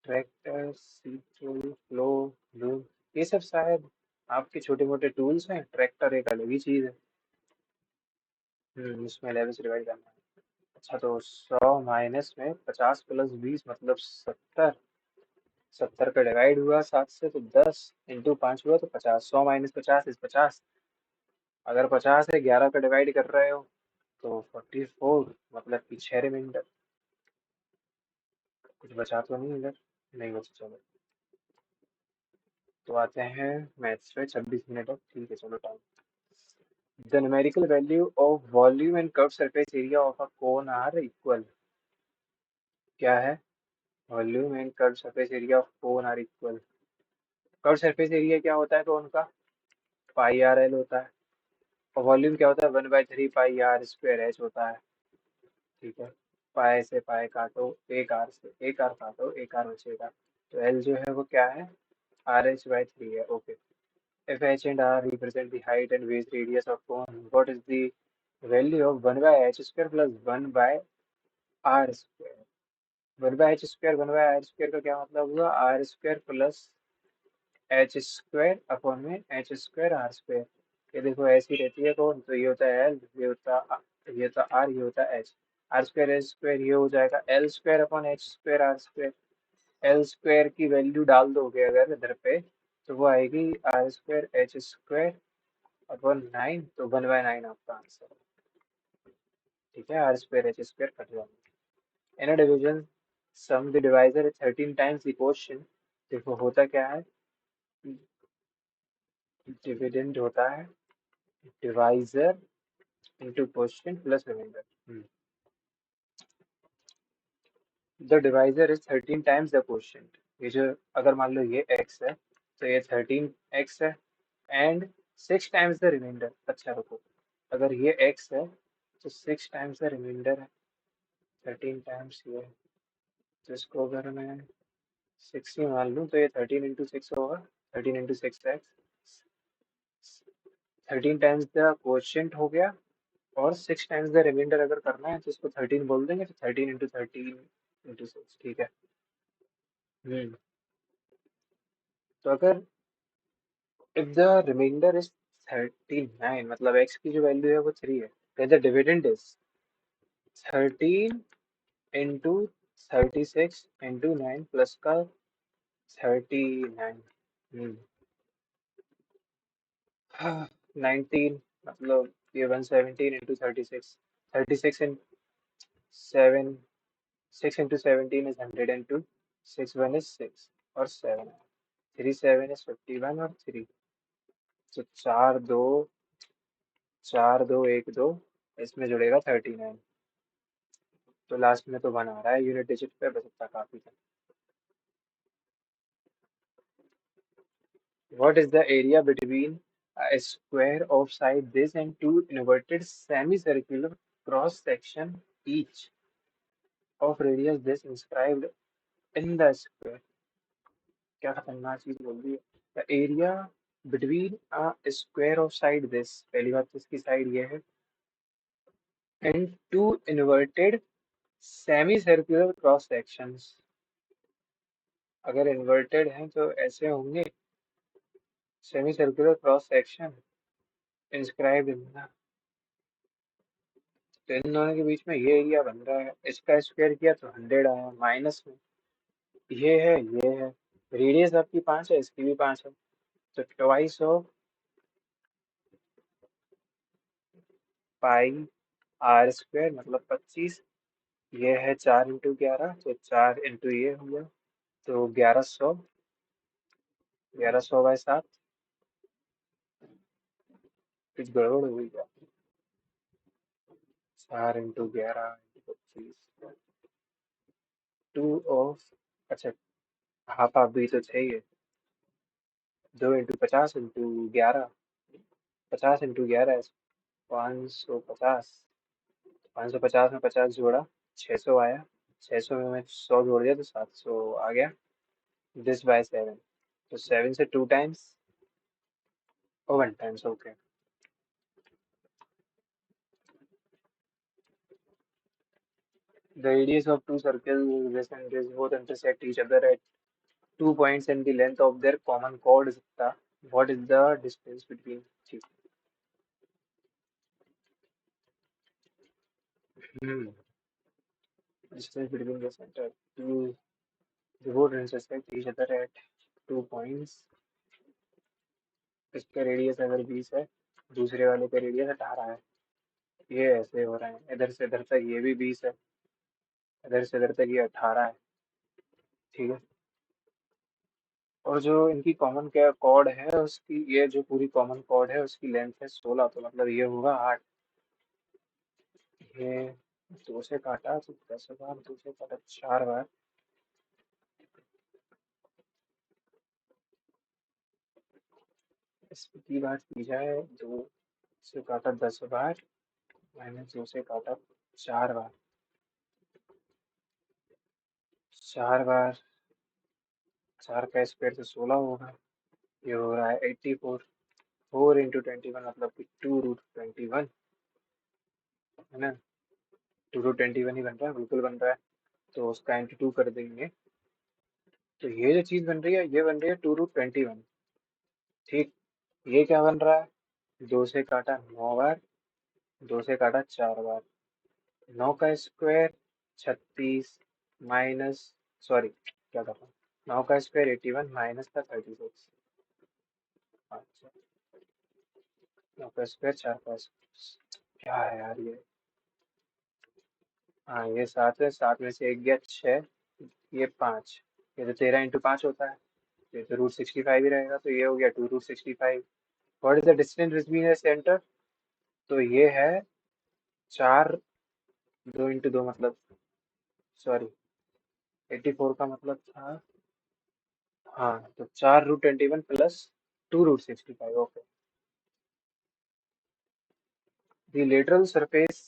tractor, seed drill, flow, loom, ये सब शायद आपके छोटे मोटे टूल्स हैं। ट्रैक्टर एक अलग ही चीज है। इसमें 11 से डिवाइड करना है। अच्छा, तो 100 माइनस में 50 प्लस 20 मतलब 70। 70 का डिवाइड हुआ 7 से तो 10 इंटू 5 हुआ तो 50, 100 माइनस 50 इज 50। अगर 50 है 11 का डिवाइड कर रहे हो तो 44, मतलब कि 6 रिमाइंडर। कुछ बचा तो नहीं इधर? नहीं बचा, चलो। तो आते हैं मैथ्स पे। 26 मिनट अब, ठीक है, चलो time. The numerical value of volume and curve surface area of a cone are equal. क्या है? Volume and curve surface area of cone are equal. Curve surface area क्या होता है कोन का? पाई आर एल होता है। और वॉल्यूम क्या होता है? 1/3 पाई आर स्क्वायर एच होता है। ठीक है। पाई से पाई काटो, एक आर से एक आर काटो, एक आर बचेगा। तो एल जो है वो क्या है? RH/3 है। Okay. If h and r represent the height and base radius of cone, what is the value of 1 by h square plus 1 by r square? 1 by h square 1 by r square का क्या मतलब हुआ? r square plus H square upon में एच स्क्वायर आर स्क्वायर। ये देखो ऐसी रहती है कौन, तो ये होता है एल, ये होता आर, ये होता H. R square H square ये हो जाएगा L square upon H square R square. L square की वैल्यू डाल दोगे अगर इधर पे, तो वो आएगी R square H square upon 9, तो 1/9 आपका आंसर। ठीक है, R square H square cut जाएगा। In a division sum the divisor is 13 times the quotient. देखो होता क्या है, डिविडेंड होता है divisor into quotient plus reminder. The divisor is 13 times the quotient. ये जो, अगर मान लो ये x है तो ये 13x है, एंड 6 टाइम्स द रिमाइंडर। अच्छा रुको, अगर ये x है तो 6 टाइम्स द रिमाइंडर है, 13 टाइम्स ये है। तो इसको अगर मैं 6 ही मान लूँ तो ये 13 × 6 होगा। 13 × 6 x, 13 टाइम्स द क्वोशिएंट हो गया, और 6 टाइम्स द रिमाइंडर अगर करना है तो इसको 13 बोल देंगे, तो 13 × 13 × 6, ठीक है। हम्म। तो अगर इफ द रिमाइंडर इज 39, मतलब x की जो वैल्यू है वो 3 है, then the dividend is 13 × 36 × 9 plus का 39। हाँ, 19, मतलब ये 117 × 36, 36 इन 7, 6 × 17 is 102, 6 1 is 6 और 7, 3 7 is 51 और 3, तो 4 2 इसमें जुड़ेगा 39। तो लास्ट में तो 1 आ रहा है यूनिट डिजिट पे, बस इतना काफी था। What is the area between a square of side this and two inverted semicircular cross section each of radius this inscribed in the square? क्या खतरनाक चीज बोल दी है। The area between a square of side this, पहली बात तो इसकी साइड ये है, and two inverted semicircular cross sections। अगर इन्वर्टेड हैं तो ऐसे होंगे semi circular cross section inscribed in. तो इन दोनों के बीच में ये एरिया बन रहा है, इसका स्क्वायर किया तो 100 आया, माइनस में ये है, रेडियस आपकी 5 है, इसकी भी 5 है, तो twice of pi r square मतलब 25। ये है 4 × 11, तो 4 ये हो गया, तो 1100, 1100/7। कुछ गड़बड़ हो गई क्या? 4 × 11 × 25, 2 ऑफ, अच्छा हाफ हाफ भी तो चाहिए, 2 × 50 × 11, 50 × 11 550, 550 में 50 जोड़ा 600 आया, 600 में मैं 100 जोड़ दिया तो 700 आ गया। this/7, तो 7 से 2 टाइम्स और 1 times. Okay. The radius of two circles this and this both intersect each other at 2 points and the length of their common chord is the, what is the distance between two? Hmm. Distance between the center two, The board intersect each other at 2 points. इसका रेडियस अगर 20 है, दूसरे वाले का रेडियस 18 है, ये ऐसे हो रहा है, इधर से इधर तक ये भी 20 है, इधर से इधर तक ये 18 है, ठीक है। और जो इनकी कॉमन क्या कॉर्ड है उसकी, ये जो पूरी कॉमन कॉर्ड है उसकी लेंथ है 16, तो मतलब ये होगा 8। ये 2 से काटा तो 10 बार, 2 से काटा 4 बार, इसकी बात की जाए 2 से काटा 10 बार माइनस 2 से काटा 4 बार, 4 बार 4 का स्क्वायर तो 16 होगा, ये हो रहा है 84। 4 into 21 मतलब कि 2√21, है ना। 2√21 ही बन रहा है, बिल्कुल बन रहा है। तो उसका इंटू 2 कर देंगे, तो ये जो चीज बन रही है ये बन रही है 2√21, ठीक। ये क्या बन रहा है, 2 से काटा 9 बार, 2 से काटा 4 बार, 9 का स्क्वायर 36 माइनस, सॉरी क्या कर रहा हूँ, 9 का स्क्वायर 81 माइनस का 36। अच्छा, 9 का स्क्वायर 4 का स्क्वायर क्या है यार ये, हाँ ये 7 है, 7 में से एक गया 6, ये 5, ये तो 13 into 5 होता है, ये तो √65 ही रहेगा, तो ये हो गया 2√65। What is the distance between the centre, तो ये है 4, 2 into 2 मतलब, सॉरी 84 का मतलब था, हाँ तो 4√21 plus 2√65, okay. The lateral surface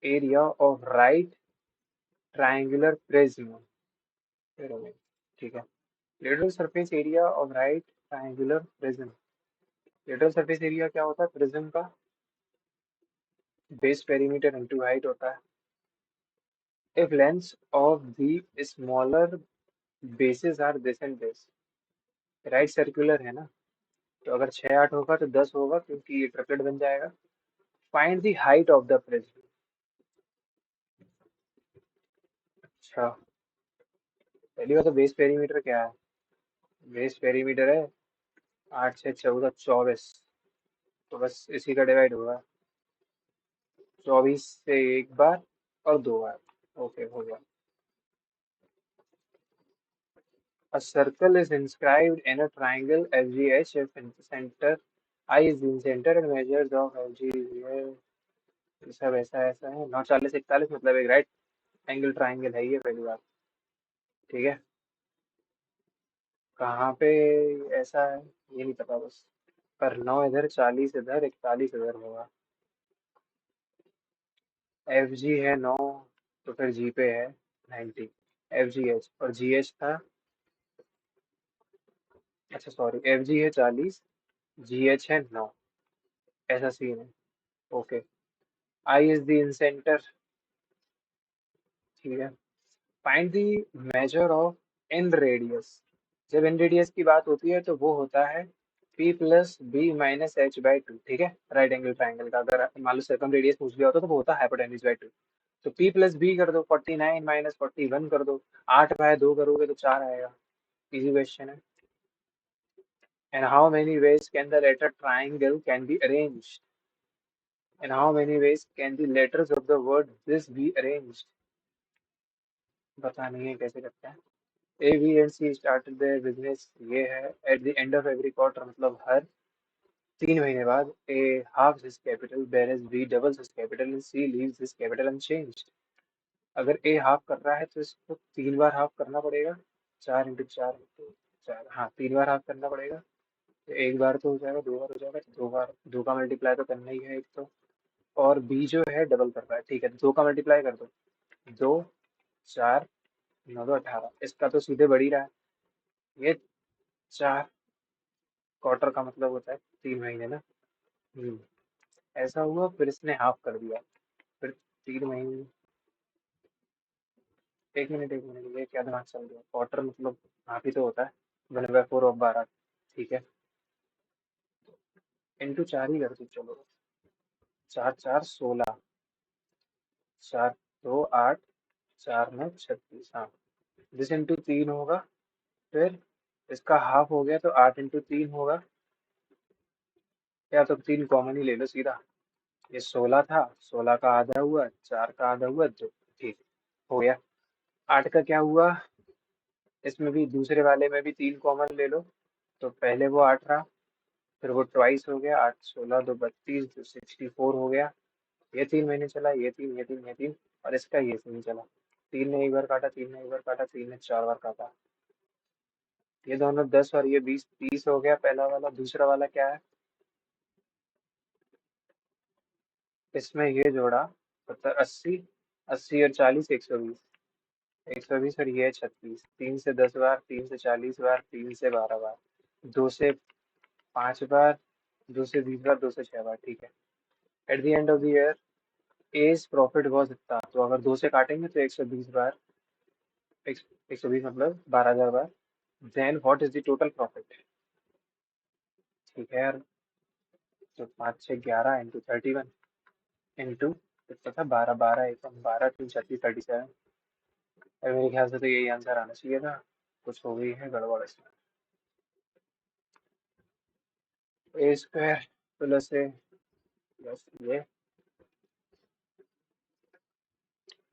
area of right triangular prism, ठीक है। Lateral surface area of right triangular prism, lateral surface area क्या होता है प्रिज्म का, बेस पेरीमीटर इंटू हाइट होता है। If length of the smaller basis are this and this, right circular है ना, तो अगर 6 8 होगा तो 10 होगा क्योंकि ये ट्रिपलेट बन जाएगा। Find the height of the prism, अच्छा पहली बात तो बेस पेरीमीटर क्या है, बेस पेरीमीटर है 8 से 14 24, तो बस इसी का डिवाइड होगा, 24 से एक बार और 2 बार, ओके हो गया। A circle is inscribed in a triangle FGH if in the center I is in center and measures of FG is here, ये सब ऐसा ऐसा है। 9 40 41 मतलब एक राइट एंगल ट्राइंगल है ये, पहली बात, ठीक है। कहाँ पे ऐसा है ये नहीं पता बस, पर 9 इधर 40 इधर 41 इधर होगा। एफ जी है 9, तो फिर जी पे है 90, एफ जी एच, और जी एच था, अच्छा सॉरी एफ जी है 40, जी एच है 9, ऐसा सीन है, okay. I is the in centre, ठीक है। Find the measure of in radius, जब इन रेडियस की बात होती है तो वो होता है p plus b minus h by two, ठीक है। राइट एंगल ट्राइंगल का अगर मान लो सर्कम रेडियस पूछ लिया होता तो वो होता है हाइपोटेन्यूज बाई टू, तो p प्लस बी कर दो, 49 माइनस 41 कर दो, 8/2 करोगे तो 4 आएगा, इजी क्वेश्चन है। And how many ways can the letter triangle can be arranged, and how many ways can the letters of the word this be arranged, पता नहीं है कैसे करते हैं। A, B and C started their business, ये है at the end of every quarter मतलब हर 3 महीने बाद A halves his capital whereas B doubles his capital and C leaves his capital unchanged। अगर A हाफ कर रहा है तो इसको 3 बार हाफ करना पड़ेगा, 4 into 4 into 4, हाँ 3 बार हाफ करना पड़ेगा, तो एक बार तो हो जाएगा, 2 बार हो जाएगा, 2 बार, 2 का मल्टीप्लाई तो करना ही है एक तो, और B जो है डबल कर रहा है, ठीक है 2 का मल्टीप्लाई कर दो, 2 4 9 2 18, इसका तो सीधे बढ़ ही रहा है, ये 4 क्वार्टर का मतलब होता है 3 महीने ना। हम्म, ऐसा हुआ फिर इसने हाफ कर दिया, फिर 3 महीने, एक मिनट ये क्या दिमाग चल रहा है, क्वार्टर मतलब हाफ ही तो होता है, 1/4 ऑफ 12, ठीक है। इंटू 4 ही कर दो चलो, 4 4 16, 4 2 8, 4 9 36, हाँ दिस इंटू 3 होगा, फिर इसका हाफ हो गया तो 8 इंटू 3 होगा, या तो 3 कॉमन ही ले लो सीधा। ये 16 था, 16 का आधा हुआ, 4 का आधा हुआ, तो ठीक हो गया। 8 का क्या हुआ, इसमें भी दूसरे वाले में भी 3 कॉमन ले लो, तो पहले वो 8 रहा, फिर वो ट्वाइस हो गया, 8 16 2 32, तो 64 हो गया। ये 3 महीने चला, ये 3, ये 3, ये 3, और इसका ये नहीं चला। 3 ने एक बार काटा, 3 ने एक बार काटा, 3 ने 4 बार काटा। ये दोनों 10 और ये 20, 30 हो गया पहला वाला। दूसरा वाला क्या है, इसमें ये जोड़ा, मतलब 80, 80 और 40, 120, 120, और ये है 36। 3 से 10 बार, 3 से 40 बार, 3 से 12 बार, 2 से 5 बार, 2 से 20 बार, 2 से 6 बार, ठीक है। At the end of the year as profit was इतना, तो अगर 2 से काटेंगे तो 120 बार, 120 मतलब 12,000 बार। Then what is the total profit, ठीक है यार। तो 5 6 11 इंटू 31 इंटू कितना था, 12, 12 एक 12 2 36, 37। और मेरे ख्याल से तो यही आंसर आना चाहिए था, कुछ हो गई है गड़बड़ इसमें। A square plus A plus ये,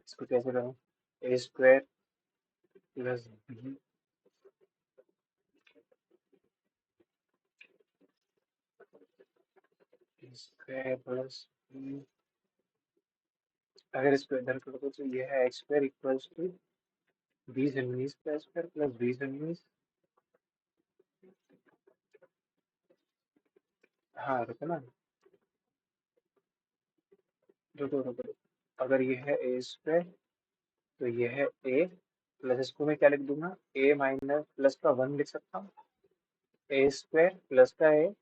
इसको कैसे करूँ, A square plus B square plus B, अगर इसको इधर कर दो तो ये है एक्स स्क्वायर इक्वल्स टू 20 19 का स्क्वायर प्लस 20 19। हाँ रुको ना, रुको रुको, अगर ये है ए स्क्वायर तो ये है ए, प्लस इसको मैं क्या लिख दूंगा, ए माइनस प्लस का 1 लिख सकता हूँ। ए स्क्वायर प्लस का ए,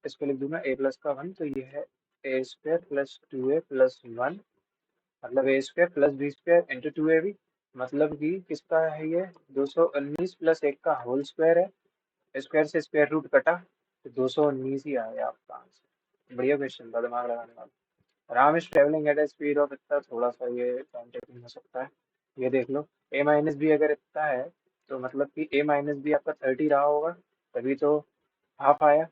इसको लिख दूंगा ए प्लस का 1, तो ये है A square plus 2 A plus 1, मतलब A square plus B square into 2 A B. मतलब कि किसका है ये, 219 प्लस 1 का होल स्क्वायर है। स्क्वायर से स्क्वायर रूट कटा तो 219 ही आया आपका आंसर। बढ़िया क्वेश्चन था, दिमाग लगाने वाला। Ram is travelling at A speed of इतना, थोड़ा सा ये टाइम टेकिंग हो सकता है। ये देख लो, ए माइनस बी अगर इतना है तो मतलब कि ए माइनस बी आपका 30 रहा होगा, तभी तो हाफ आया।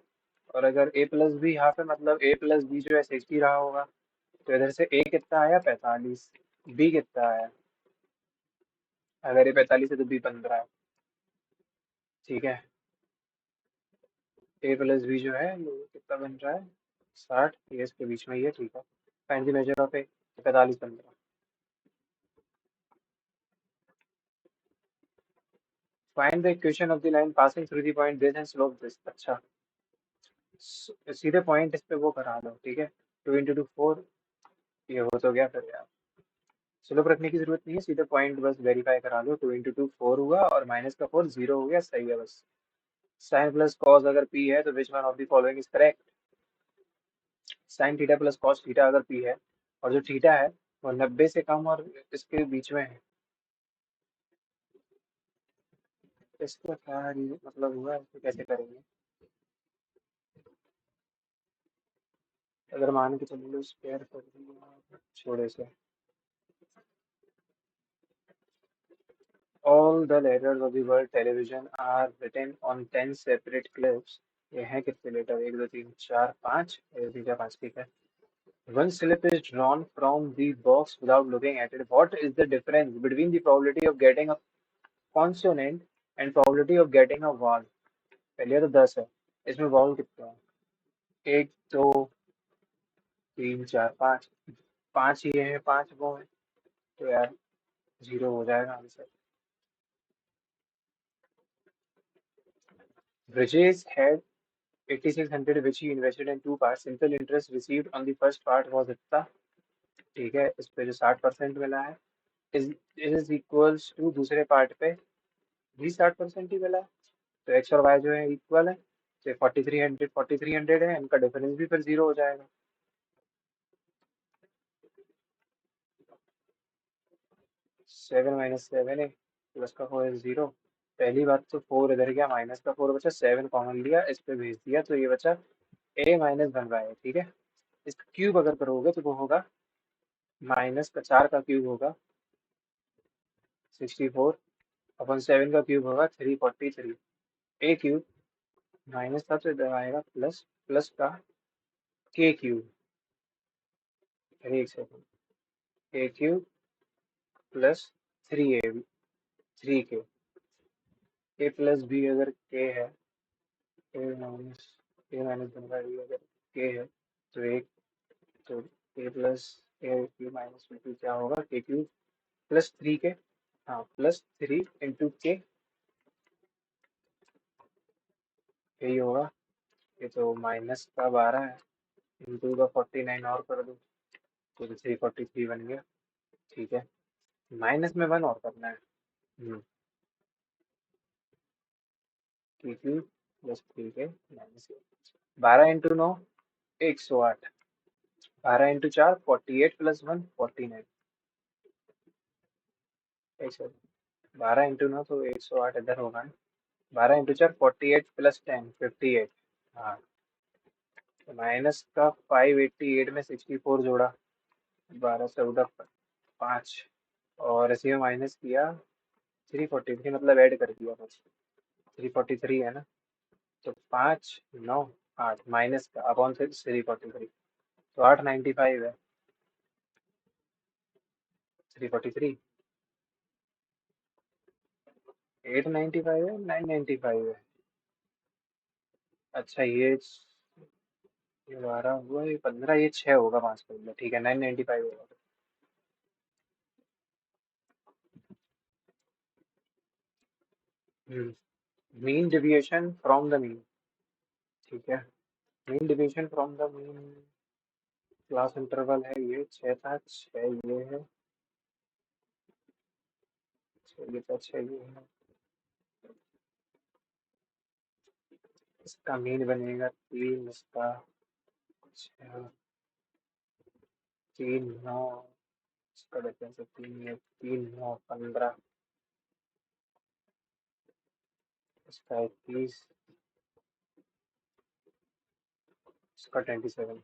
और अगर ए प्लस बी हाफ है, मतलब ए प्लस बी जो है 60 रहा होगा, तो इधर से ए कितना आया, 45। बी कितना आया, अगर ए 45 है तो बी 15 है, ठीक है। ए प्लस बी जो है ये कितना बन रहा है, 60, ये इसके बीच में ही है, ठीक है। Find the measure of A, 45 15। Find the equation of the line passing through the point this and slope this. अच्छा, सीधे पॉइंट इस पे वो करा दो, ठीक है। 2 इंटू 2 4, ये हो तो गया फिर यार, स्लोप रखने की जरूरत नहीं है, सीधे पॉइंट बस वेरीफाई करा लो। 2 इंटू 2 4 हुआ, और माइनस का 4 0 हो गया, सही है बस। साइन प्लस कॉस अगर पी है तो which one of the following is correct. Sine theta plus cos theta अगर पी है, और जो थीटा है वो 90 से कम और इसके बीच में है, इसका क्या मतलब हुआ, इसको कैसे करेंगे। अगर मान के चलो स्क्वायर कर दिया छोड़े से, all the letters of the word television are written on 10 separate clips। ये है कितने लेटर, 1 2 3 4 5, तीजा 5, ठीक है। One slip is drawn from the box without looking at it, what is the difference between the probability of getting a consonant and probability of getting a vowel। पहले तो 10 है, इसमें vowel कितने हैं, 1 2 3 4 5, 5 ये है, 5 वो है, तो यार 0 हो जाएगा answer. Brijesh had 8600 which he invested in 2 parts। Simple interest received on the first part was इतना, ठीक है। इस पे जो 60% मिला है इज इक्वल्स टू दूसरे पार्ट पे भी 60% ही मिला है, तो एक्स और वाई जो है इक्वल है, तो 4300 है, इनका डिफरेंस भी फिर 0 हो जाएगा। 7 माइनस 7 है, प्लस का 4 है 0। पहली बात तो 4 इधर गया, माइनस का 4 बचा, 7 कॉमन लिया, इस पे भेज दिया, तो ये बचा ए माइनस बन रहा है, ठीक है। इसका क्यूब अगर करोगे तो वो होगा माइनस का 4 का क्यूब होगा 64, अपन 7 का क्यूब होगा 343। ए क्यूब माइनस था तो इधर आएगा प्लस, प्लस का के क्यूब। अरे एक सेकंड, ए क्यूब प्लस 3 ए, 3 के। ए प्लस बी अगर के है, ए माइनस बनता है बी अगर के है, तो एक, तो ए प्लस ए क्यूब माइनस बी क्यूब क्या होगा, के क्यूब प्लस 3 के। हाँ, प्लस 3 इंटू के, यही होगा। ये तो -का 12 है, इंटू का 49 और कर दो, तो 343 बन गया। ठीक है, माइनस में 1 और करना है। के क्यूब प्लस 3 के माइनस 12 इंटू 9, 108। 12 into 4, 48 plus 1, 49। एक सौ 12 इंटू 9 तो 108 इधर होगा ना। 12 इंटू 4, 48 प्लस 10, 58। हाँ, तो माइनस का 588 में 64 जोड़ा, 12 14 5, और इसी में माइनस किया 343, मतलब ऐड कर दिया बस। 343 है ना, तो 5 9 8 माइनस का अपॉन से 343, तो 895 है। 343 895 है, 995 है। अच्छा ये 12 हुआ, ये 15, ये 6 होगा 5 में, ठीक है 995 होगा। Mean deviation from the mean, ठीक है। Mean deviation from the mean, class interval है ये 6 था, 6 ये है, 6 ये था, 6 ये है। इसका मीन बनेगा 3, इसका 6, 3 9, इसका डिफरेंस है 3 3 9 15, इसका 21, इसका 27।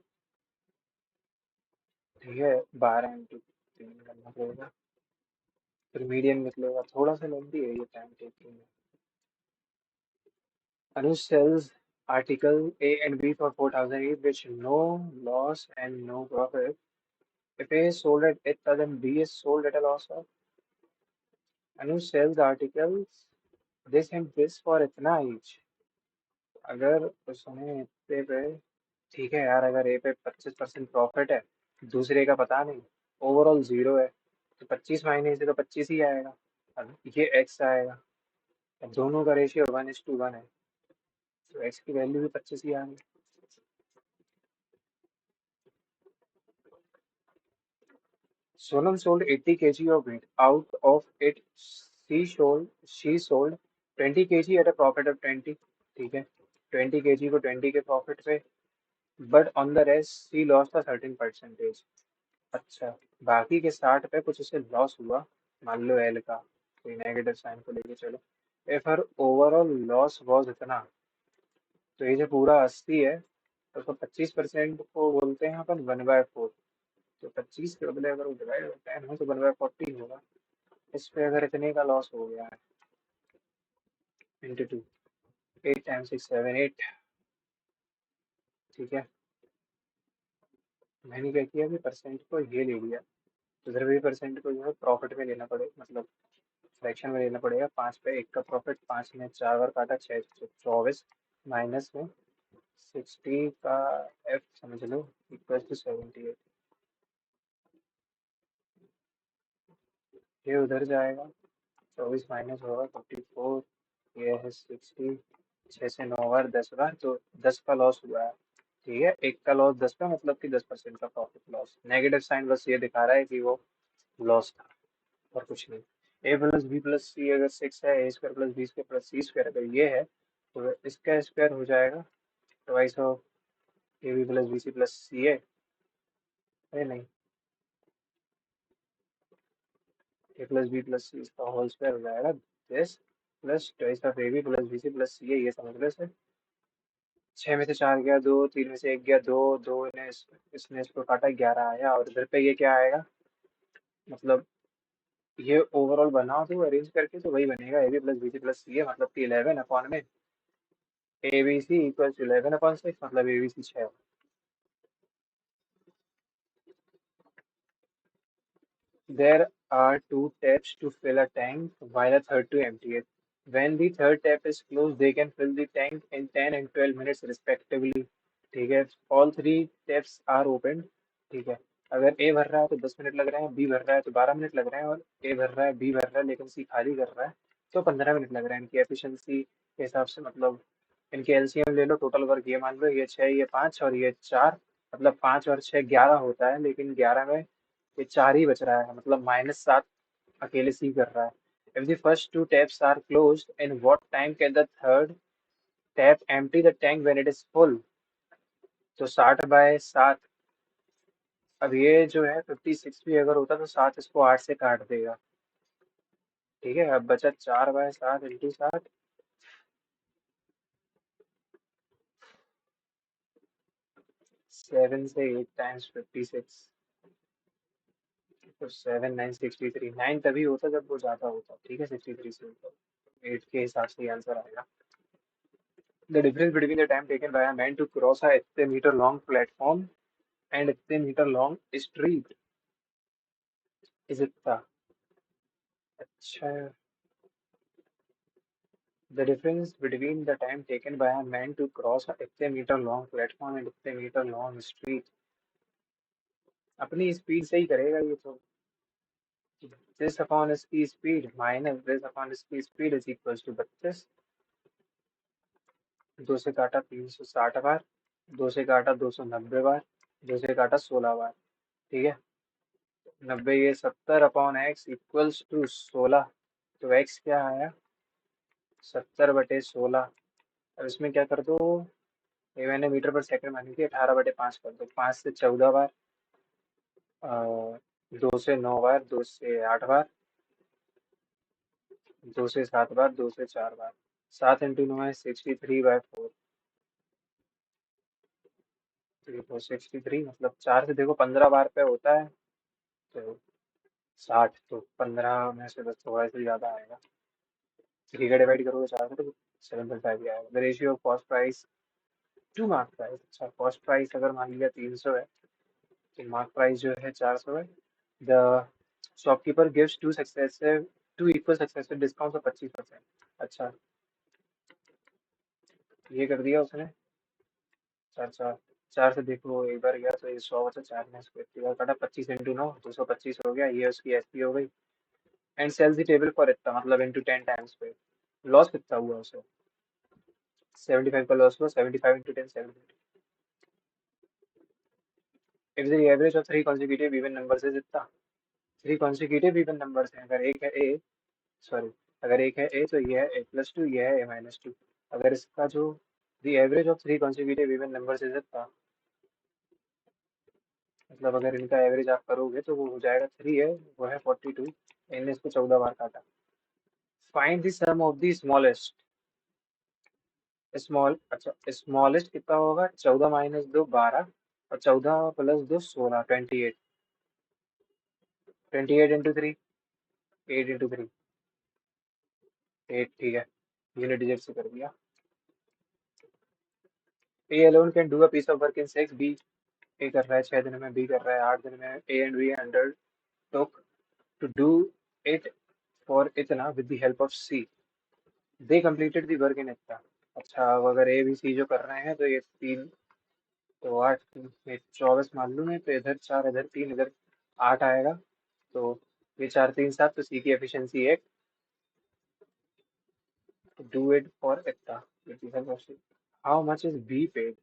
ठीक है, 12 इंटू 3 करना पड़ेगा, फिर मीडियन निकलेगा। थोड़ा सा लेंदी है ये टाइम टेकिंग है। Anush sells article A and B for 4,000 each, which no loss and no profit. If A is sold at 8,000, B is sold at a loss of. Anush sells articles this and this for इतना each. अगर उसने इतने पे, ठीक है यार, अगर ए पे 25% प्रॉफिट है, दूसरे का पता नहीं, ओवरऑल जीरो है, तो 25 माइनस से तो 25 ही आएगा। अब ये एक्स आएगा, अब दोनों का रेशियो 1:1 है, तो एक्स की वैल्यू भी 25 ही आएगी। Sonam sold 80 kg of wheat. Out of it, she sold 20 kg at a profit of 20. ठीक है, 20 kg को 20 के प्रॉफिट पे, but on the rest she loss था 13%। अच्छा, बाकी के 60 पे कुछ उसे लॉस हुआ, मान लो एल का, कोई नेगेटिव साइन को लेके चलो। If her overall loss was इतना, तो ये जो पूरा 80 है, तो उसको 25% को बोलते हैं अपन 1/4। तो 25 के बदले अगर वो डिवाइड होता है ना, तो 1/40 होगा। इस पे अगर इतने का लॉस हो गया है, इंटू 2, 8 टाइम्स 6 7 8। ठीक है, मैंने क्या किया कि परसेंट को ये ले लिया, तो इधर भी परसेंट को जो है प्रॉफिट में लेना पड़ेगा, मतलब फ्रैक्शन में लेना पड़ेगा। 5 पे 1 का प्रॉफिट, 5 में 4 बार काटा, 6 24, माइनस में 60 का एफ समझ लो, इक्वल टू 78। ये उधर जाएगा, 24 माइनस होगा 54, ये है 60, 6 से 9 बार 10 बार, तो 10 का लॉस हुआ है। ठीक है, 1 का लॉस 10 का, मतलब कि 10% का प्रॉफिट लॉस। नेगेटिव साइन बस ये दिखा रहा है कि वो लॉस था, और कुछ नहीं। A plus B plus C अगर 6 है, A square plus B square plus C square अगर ये है, तो इसका स्क्वायर हो जाएगा twice of A B plus B C plus C A. अरे नहीं, A plus B plus C इसका होल स्क्वायर हो जाएगा this, plus twice of A B plus B C plus C A, ये समझ लो इसे। 6 में से 4 गया, 2 3 में से 1 गया, 2 2 ने इसने इसको काटा, 11 आया, और इधर पे ये क्या आएगा, मतलब ये ओवरऑल बनाओ तो अरेंज करके तो वही बनेगा, A B plus B C plus C A मतलब कि 11 अपॉन में A B C equal to 11/6 मतलब A B C 6। There are two taps to fill a tank while a third to empty it. When the third tap is closed, they can fill the tank in 10 and 12 minutes respectively. ठीक है, all three taps are open। ठीक है, अगर ए भर रहा है तो 10 मिनट लग रहे हैं, बी भर रहा है तो 12 मिनट लग रहे हैं, और ए भर रहा है, बी भर रहा है लेकिन सी खाली कर रहा है तो 15 मिनट लग रहे हैं। इनकी एफिशिएंसी के हिसाब से मतलब इनके एलसीएम ले लो, टोटल वर्क ये मान लो, ये 6 ये 5 और ये 4, मतलब 5 और 6 11 होता है, लेकिन 11 में ये 4 ही बच रहा है, मतलब -7 अकेले सी कर रहा है। If the first two taps are closed, in what time can the third tap empty the tank when it is full? तो 60/7। अब ये जो है 56 भी अगर होता तो 7 इसको 8 से काट देगा। ठीक है, अब बचा 4/7 इंटू 7, 7 से 8 टाइम्स 56, तो 7 9 63। 9 तभी होता जब वो ज्यादा होता, ठीक है, 63 से ऊपर। 8 के हिसाब से आंसर आएगा। The difference between the time taken by a man to cross a इतने मीटर long platform and इतने मीटर long street is इतना। अच्छा, the difference between the time taken by a man to cross a इतने मीटर long platform and इतने मीटर long street, अपनी स्पीड से ही करेगा ये तो। this upon इसकी स्पीड माइनस this upon इसकी स्पीड इज इक्वल टू 32। दो से काटा 360 बार, दो से काटा 290 बार, दो से काटा 16 बार। ठीक है, 90 ये 70 अपॉन एक्स इक्वल्स टू 16। तो एक्स क्या आया, 70/16। अब इसमें क्या कर दो, ये मैंने मीटर पर सेकंड मानी थी, 18/5 कर दो। 5 से 14 बार, 2 से 9 बार, 2 से 8 बार, 2 से 7 बार, 2 से 4 बार। 7 इंटू 9 है 63/4। देखो 63 मतलब 4 से देखो 15 बार पे होता है, तो 60, तो 15 में से बस थोड़ा सा ज्यादा आएगा। 3 का डिवाइड करोगे 4 से तो 7.5 आएगा। The ratio of cost price to mark price. अच्छा, कॉस्ट प्राइस अगर मान लिया 300 है तो मार्क प्राइस जो है 400 है। The shopkeeper gives two equal successive discount of 25%। अच्छा, ये कर दिया उसने। चार चार, 4 से देखो एक बार गया तो ये 100 बचा, 4 में इसको 1 काटा, 25 इंटू 9 225 हो गया, ये उसकी एसपी हो गई। And sells the table for इतना मतलब इंटू 10 टाइम्स पे। लॉस कितना हुआ उसे, 75 का लॉस हुआ। 75 into 10 70। If the average of 3 consecutive even numbers is इतना। 3 consecutive even numbers हैं, अगर एक है ए, सॉरी, अगर एक है ए तो ये है a+2, ये है a-2। अगर इसका जो the average of 3 consecutive even numbers is इतना, मतलब अगर इनका एवरेज आप करोगे तो वो हो जाएगा 3 है, वो है 42। इनने इसको 14 बार काटा। Find the sum of the smallest. Small, अच्छा स्मॉलेस्ट कितना होगा, 14 - 2 12, और 14 + 2 16, 28। 28 इंटू 3, 8 इंटू 3, 8। ठीक है, यूनिट डिजिट से कर दिया। A alone can do a piece of work in 6, B A कर रहा है 6 दिन में, बी कर रहा है 8 दिन में। A and B undertook to do it for इतना with the help of C. They completed the work in इतना। अच्छा, अब अगर ए बी सी जो कर रहे हैं तो ये 3, तो 8, ये 24 मालूम है, तो इधर 4 इधर 3 इधर 8 आएगा। तो ये 4 3 7, तो सी की एफिशिएंसी 1। डू इट फॉर इतना। How much is be paid.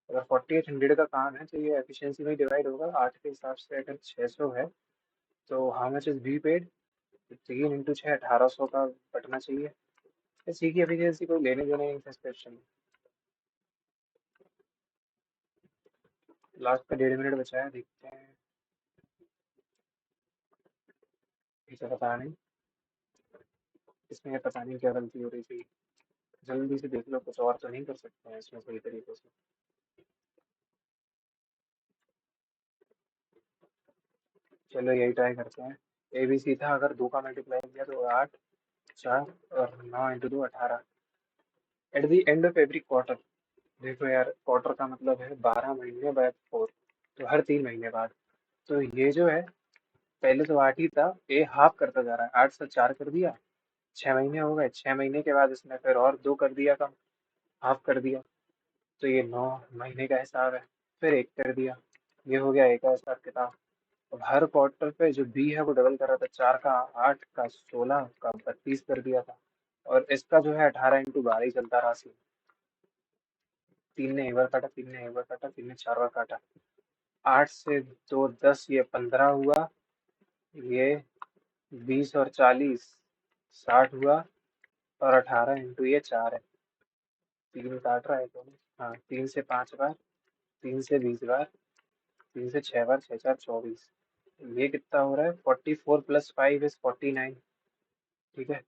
अगर 4800 का काम है तो ये एफिशिएंसी में डिवाइड होगा 8 के हिसाब से। अगर 600 है तो how much is be paid, 3 into 6 1800 का बटना चाहिए। सी की एफिशिएंसी कोई लेने देने नहीं था इस क्वेश्चन में। लास्ट का 1.5 मिनट बचा है, देखते हैं। इसे पता नहीं, इसमें पता नहीं क्या गलती हो रही थी। जल्दी से देख लो, कुछ और तो नहीं कर सकते हैं इसमें सही तरीके से। चलो यही ट्राई करते हैं। ABC था, अगर 2 का मल्टीप्लाई किया तो 8, 4 और 9 into 2 18। Eight the end of every quarter, देखो यार क्वार्टर का मतलब है 12 महीने बाय 4, तो हर 3 महीने बाद। तो ये जो है, पहले तो 8 ही था, ये हाफ करता जा रहा है, 8 से 4 कर दिया, 6 महीने हो गए, 6 महीने के बाद इसने फिर और 2 कर दिया कम, हाफ कर दिया, तो ये 9 महीने का हिसाब है, फिर 1 कर दिया। ये हो गया एक का हिसाब किताब। अब हर क्वार्टर पे जो बी है वो डबल कर रहा था, 4 का 8 का 16 का 32 कर दिया था। और इसका जो है 18 इंटू 12 ही चलता रहा सीन। 3 ने एक बार काटा, 3 ने एक बार काटा, 3 ने 4 बार काटा। 8 से 2 10, ये 15 हुआ, ये 20 और 40 60 हुआ, और 18 इंटू ये 4 है। 3 काट रहा है तो, हाँ 3 से 5 बार, 3 से 20 बार, 3 से 6 बार, 6 4 24। ये कितना हो रहा है, 44 + 5 इज 49। ठीक है।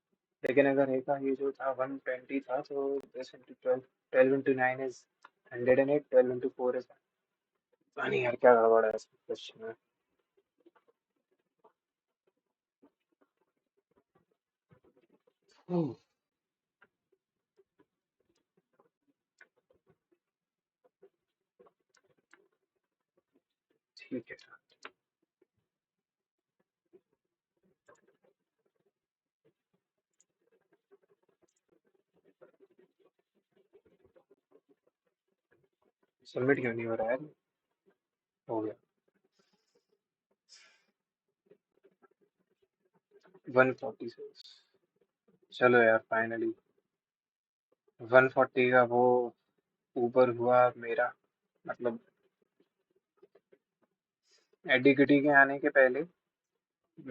लेकिन अगर ए का ये जो था 120 था, तो 10 into 12, 12 into 9 is 108, 12 into 4 is, पता नहीं यार क्या गड़बड़ है इस क्वेश्चन में। ठीक है, सबमिट क्यों नहीं हो रहा है? हो गया। 146। चलो यार फाइनली 140 का वो ऊपर हुआ मेरा, मतलब एडिकिटी के आने के पहले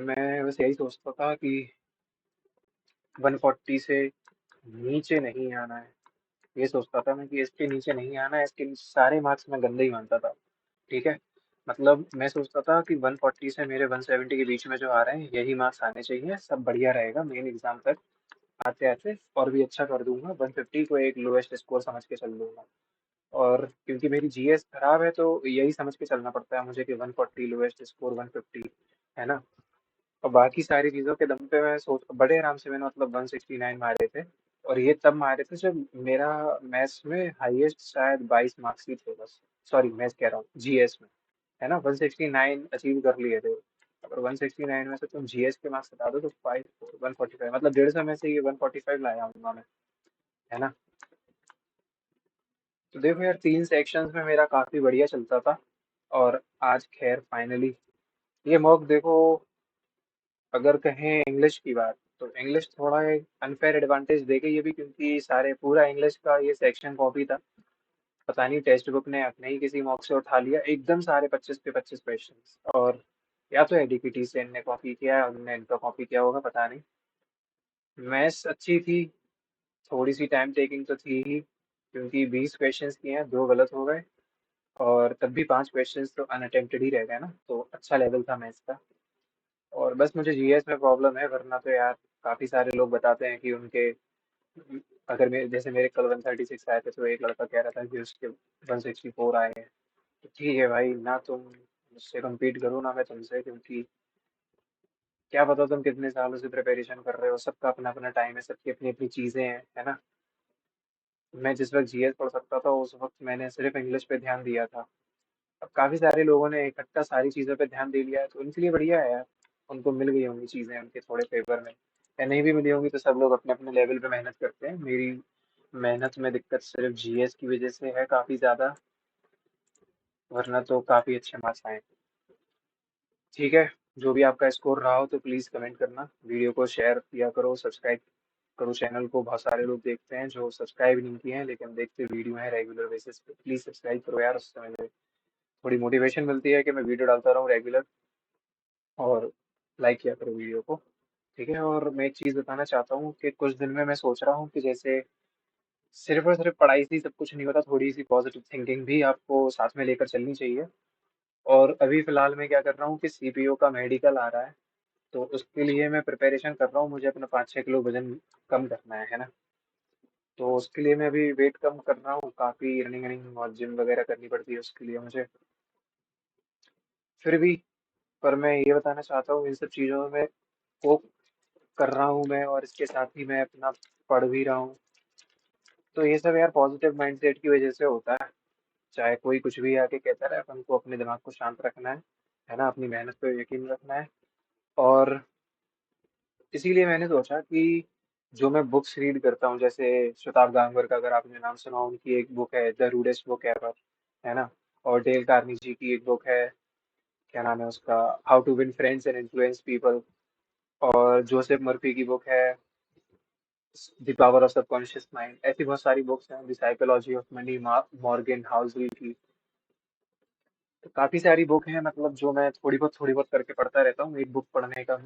मैं बस यही सोचता था कि 140 से नीचे नहीं आना है। ये सोचता था मैं कि इसके नीचे नहीं आना है, इसके नीचे सारे मार्क्स मैं गंदे ही मानता था। ठीक है। मतलब मैं सोचता था कि 140 से मेरे 170 के बीच में जो आ रहे हैं यही मार्क्स आने चाहिए, सब बढ़िया रहेगा, मेन एग्जाम तक आते आते और भी अच्छा कर दूंगा, 150 को एक लोएस्ट स्कोर समझ के चल लूंगा। और क्योंकि मेरी जीएस खराब है, तो यही समझ के चलना पड़ता है मुझे कि 140 लोएस्ट स्कोर 150, है ना। और बाकी सारी चीज़ों के दम पे मैं सोच बड़े आराम से मैंने मतलब 169 मारे थे। और ये तब मारे थे जब मेरा मैथ्स में हाईएस्ट शायद 22 मार्क्स ही थे बस। सॉरी, मैथ्स कह रहा हूँ, जीएस में, है ना। 169 अचीव कर लिए थे। अगर 169 में से तुम जीएस के मार्क्स हटा दो तो 145, मतलब 150 में से ये 145 लाया हूँ मैं, है ना। तो देखो यार, 3 सेक्शंस में मेरा काफी बढ़िया चलता था। और आज खैर फाइनली ये मॉक देखो, अगर कहें इंग्लिश की बात, तो इंग्लिश थोड़ा एक अनफेयर एडवांटेज दे गई, ये भी क्योंकि सारे पूरा इंग्लिश का ये सेक्शन कॉपी था। पता नहीं टेक्स्ट बुक ने अपने ही किसी मॉक से उठा लिया एकदम सारे 25 पे 25 क्वेश्चन। और या तो एडीपीटी से इनने कॉपी किया है, उनने इनका कॉपी किया होगा, पता नहीं। मैथ्स अच्छी थी, थोड़ी सी टाइम टेकिंग तो थी ही, क्योंकि 20 क्वेश्चंस किए हैं, 2 गलत हो गए। और तब भी 5 क्वेश्चंस तो अनअटेम्प्टेड ही रह गए ना, तो अच्छा लेवल था मैथ्स का। और बस मुझे जीएस में प्रॉब्लम है, वरना तो यार काफ़ी सारे लोग बताते हैं कि उनके, अगर मेरे जैसे मेरे कल 136 आए थे, तो एक लड़का कह रहा था कि उसके 164 आए हैं। तो ठीक है भाई, ना तुम मुझसे कम्पीट करो ना मैं तुमसे, क्योंकि क्या पता तुम कितने सालों से प्रिपरेशन कर रहे हो, सबका अपना अपना टाइम है, सबकी अपनी अपनी चीज़ें हैं, है ना। मैं जिस वक्त जीएस पढ़ सकता था उस वक्त मैंने सिर्फ इंग्लिश पे ध्यान दिया था। अब काफी सारे लोगों ने इकट्ठा सारी चीजों पे ध्यान दे लिया है, तो उनके लिए बढ़िया है यार। उनको मिल गई होंगी चीजें उनके थोड़े फेवर में, या नहीं भी मिली होंगी, तो सब लोग अपने अपने लेवल पे मेहनत करते हैं। मेरी मेहनत में दिक्कत सिर्फ जीएस की वजह से है काफी ज्यादा, वरना तो काफी अच्छे मार्क्स आए। ठीक है। जो भी आपका स्कोर रहा हो तो प्लीज कमेंट करना, वीडियो को शेयर किया करो, सब्सक्राइब करो चैनल को। बहुत सारे लोग देखते हैं जो सब्सक्राइब नहीं किए हैं लेकिन देखते वीडियो हैं रेगुलर बेसिस पे, प्लीज सब्सक्राइब करो यार, उससे मुझे थोड़ी मोटिवेशन मिलती है कि मैं वीडियो डालता रहूँ रेगुलर। और लाइक किया करो वीडियो को। ठीक है। और मैं एक चीज़ बताना चाहता हूँ कि कुछ दिन में मैं सोच रहा हूँ कि जैसे सिर्फ और सिर्फ पढ़ाई से ही सब कुछ नहीं होता, थोड़ी सी पॉजिटिव थिंकिंग भी आपको साथ में लेकर चलनी चाहिए। और अभी फिलहाल मैं क्या कर रहा हूँ कि सीपीओ का मेडिकल आ रहा है, तो उसके लिए मैं प्रिपरेशन कर रहा हूँ, मुझे अपना 5-6 किलो वजन कम करना है ना। तो उसके लिए मैं अभी वेट कम कर रहा हूँ, काफ़ी रनिंग रनिंग और जिम वगैरह करनी पड़ती है उसके लिए मुझे। फिर भी पर मैं ये बताना चाहता हूँ इन सब चीज़ों में को कर रहा हूँ मैं, और इसके साथ ही मैं अपना पढ़ भी रहा हूँ। तो ये सब यार पॉजिटिव माइंडसेट की वजह से होता है। चाहे कोई कुछ भी आके कहता रहे, अपन को अपने दिमाग को शांत रखना है ना, अपनी मेहनत पे यकीन रखना है। और इसीलिए मैंने सोचा कि जो मैं बुक्स रीड करता हूँ, जैसे शताब गांगुर का अगर आपने नाम सुना हो, उनकी एक बुक है द रूडेस्ट बुक एवर, है ना। और डेल कार्नेगी की एक बुक है, क्या नाम है उसका, how to win friends and influence people. और जोसेफ मर्फी की बुक है the power of subconscious mind. ऐसी बहुत सारी बुक्स हैं, the psychology of money Morgan Housel की। तो काफी सारी बुक हैं, मतलब जो मैं थोड़ी बहुत करके पढ़ता रहता हूँ। एक बुक पढ़ने का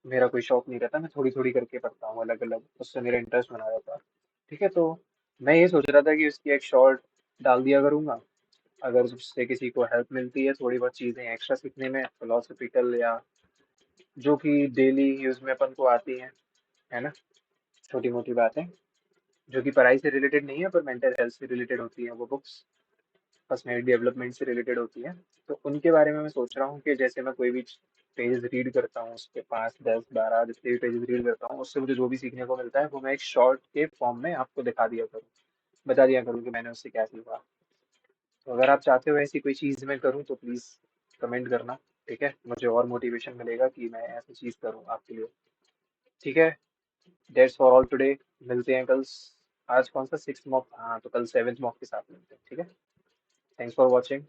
मेरा कोई शौक नहीं रहता, मैं थोड़ी थोड़ी करके पढ़ता हूँ अलग अलग, उससे मेरा इंटरेस्ट बना रहता है। ठीक है, तो मैं ये सोच रहा था कि उसकी एक शॉर्ट डाल दिया करूंगा, अगर उससे किसी को हेल्प मिलती है थोड़ी बहुत चीजें एक्स्ट्रा सीखने में, फिलोसफिकल या जो कि डेली यूज में अपन को आती हैं, है ना, छोटी मोटी बातें जो कि पढ़ाई से रिलेटेड नहीं है पर मेंटल हेल्थ से रिलेटेड होती है वो बुक्स, पर्सनैलिटी डेवलपमेंट से रिलेटेड होती है। तो उनके बारे में मैं सोच रहा हूँ कि जैसे मैं कोई भी पेज रीड करता हूँ, उसके 5 10 12 जितने भी पेजेस रीड करता हूँ, उससे मुझे जो भी सीखने को मिलता है वो मैं एक शॉर्ट के फॉर्म में आपको दिखा दिया करूँ, बता दिया करूँ कि मैंने उससे क्या सीखा। तो अगर आप चाहते हो ऐसी कोई चीज़ मैं करूँ तो प्लीज़ कमेंट करना। ठीक है, मुझे और मोटिवेशन मिलेगा कि मैं ऐसी चीज़ करूँ आपके लिए। ठीक है, डेट्स फॉर ऑल टुडे। मिलते हैं कल। आज कौन सा 6th मॉक, हाँ तो कल 7th मॉक के साथ मिलते हैं। ठीक है, थैंक्स फॉर वॉचिंग,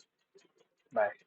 बाय।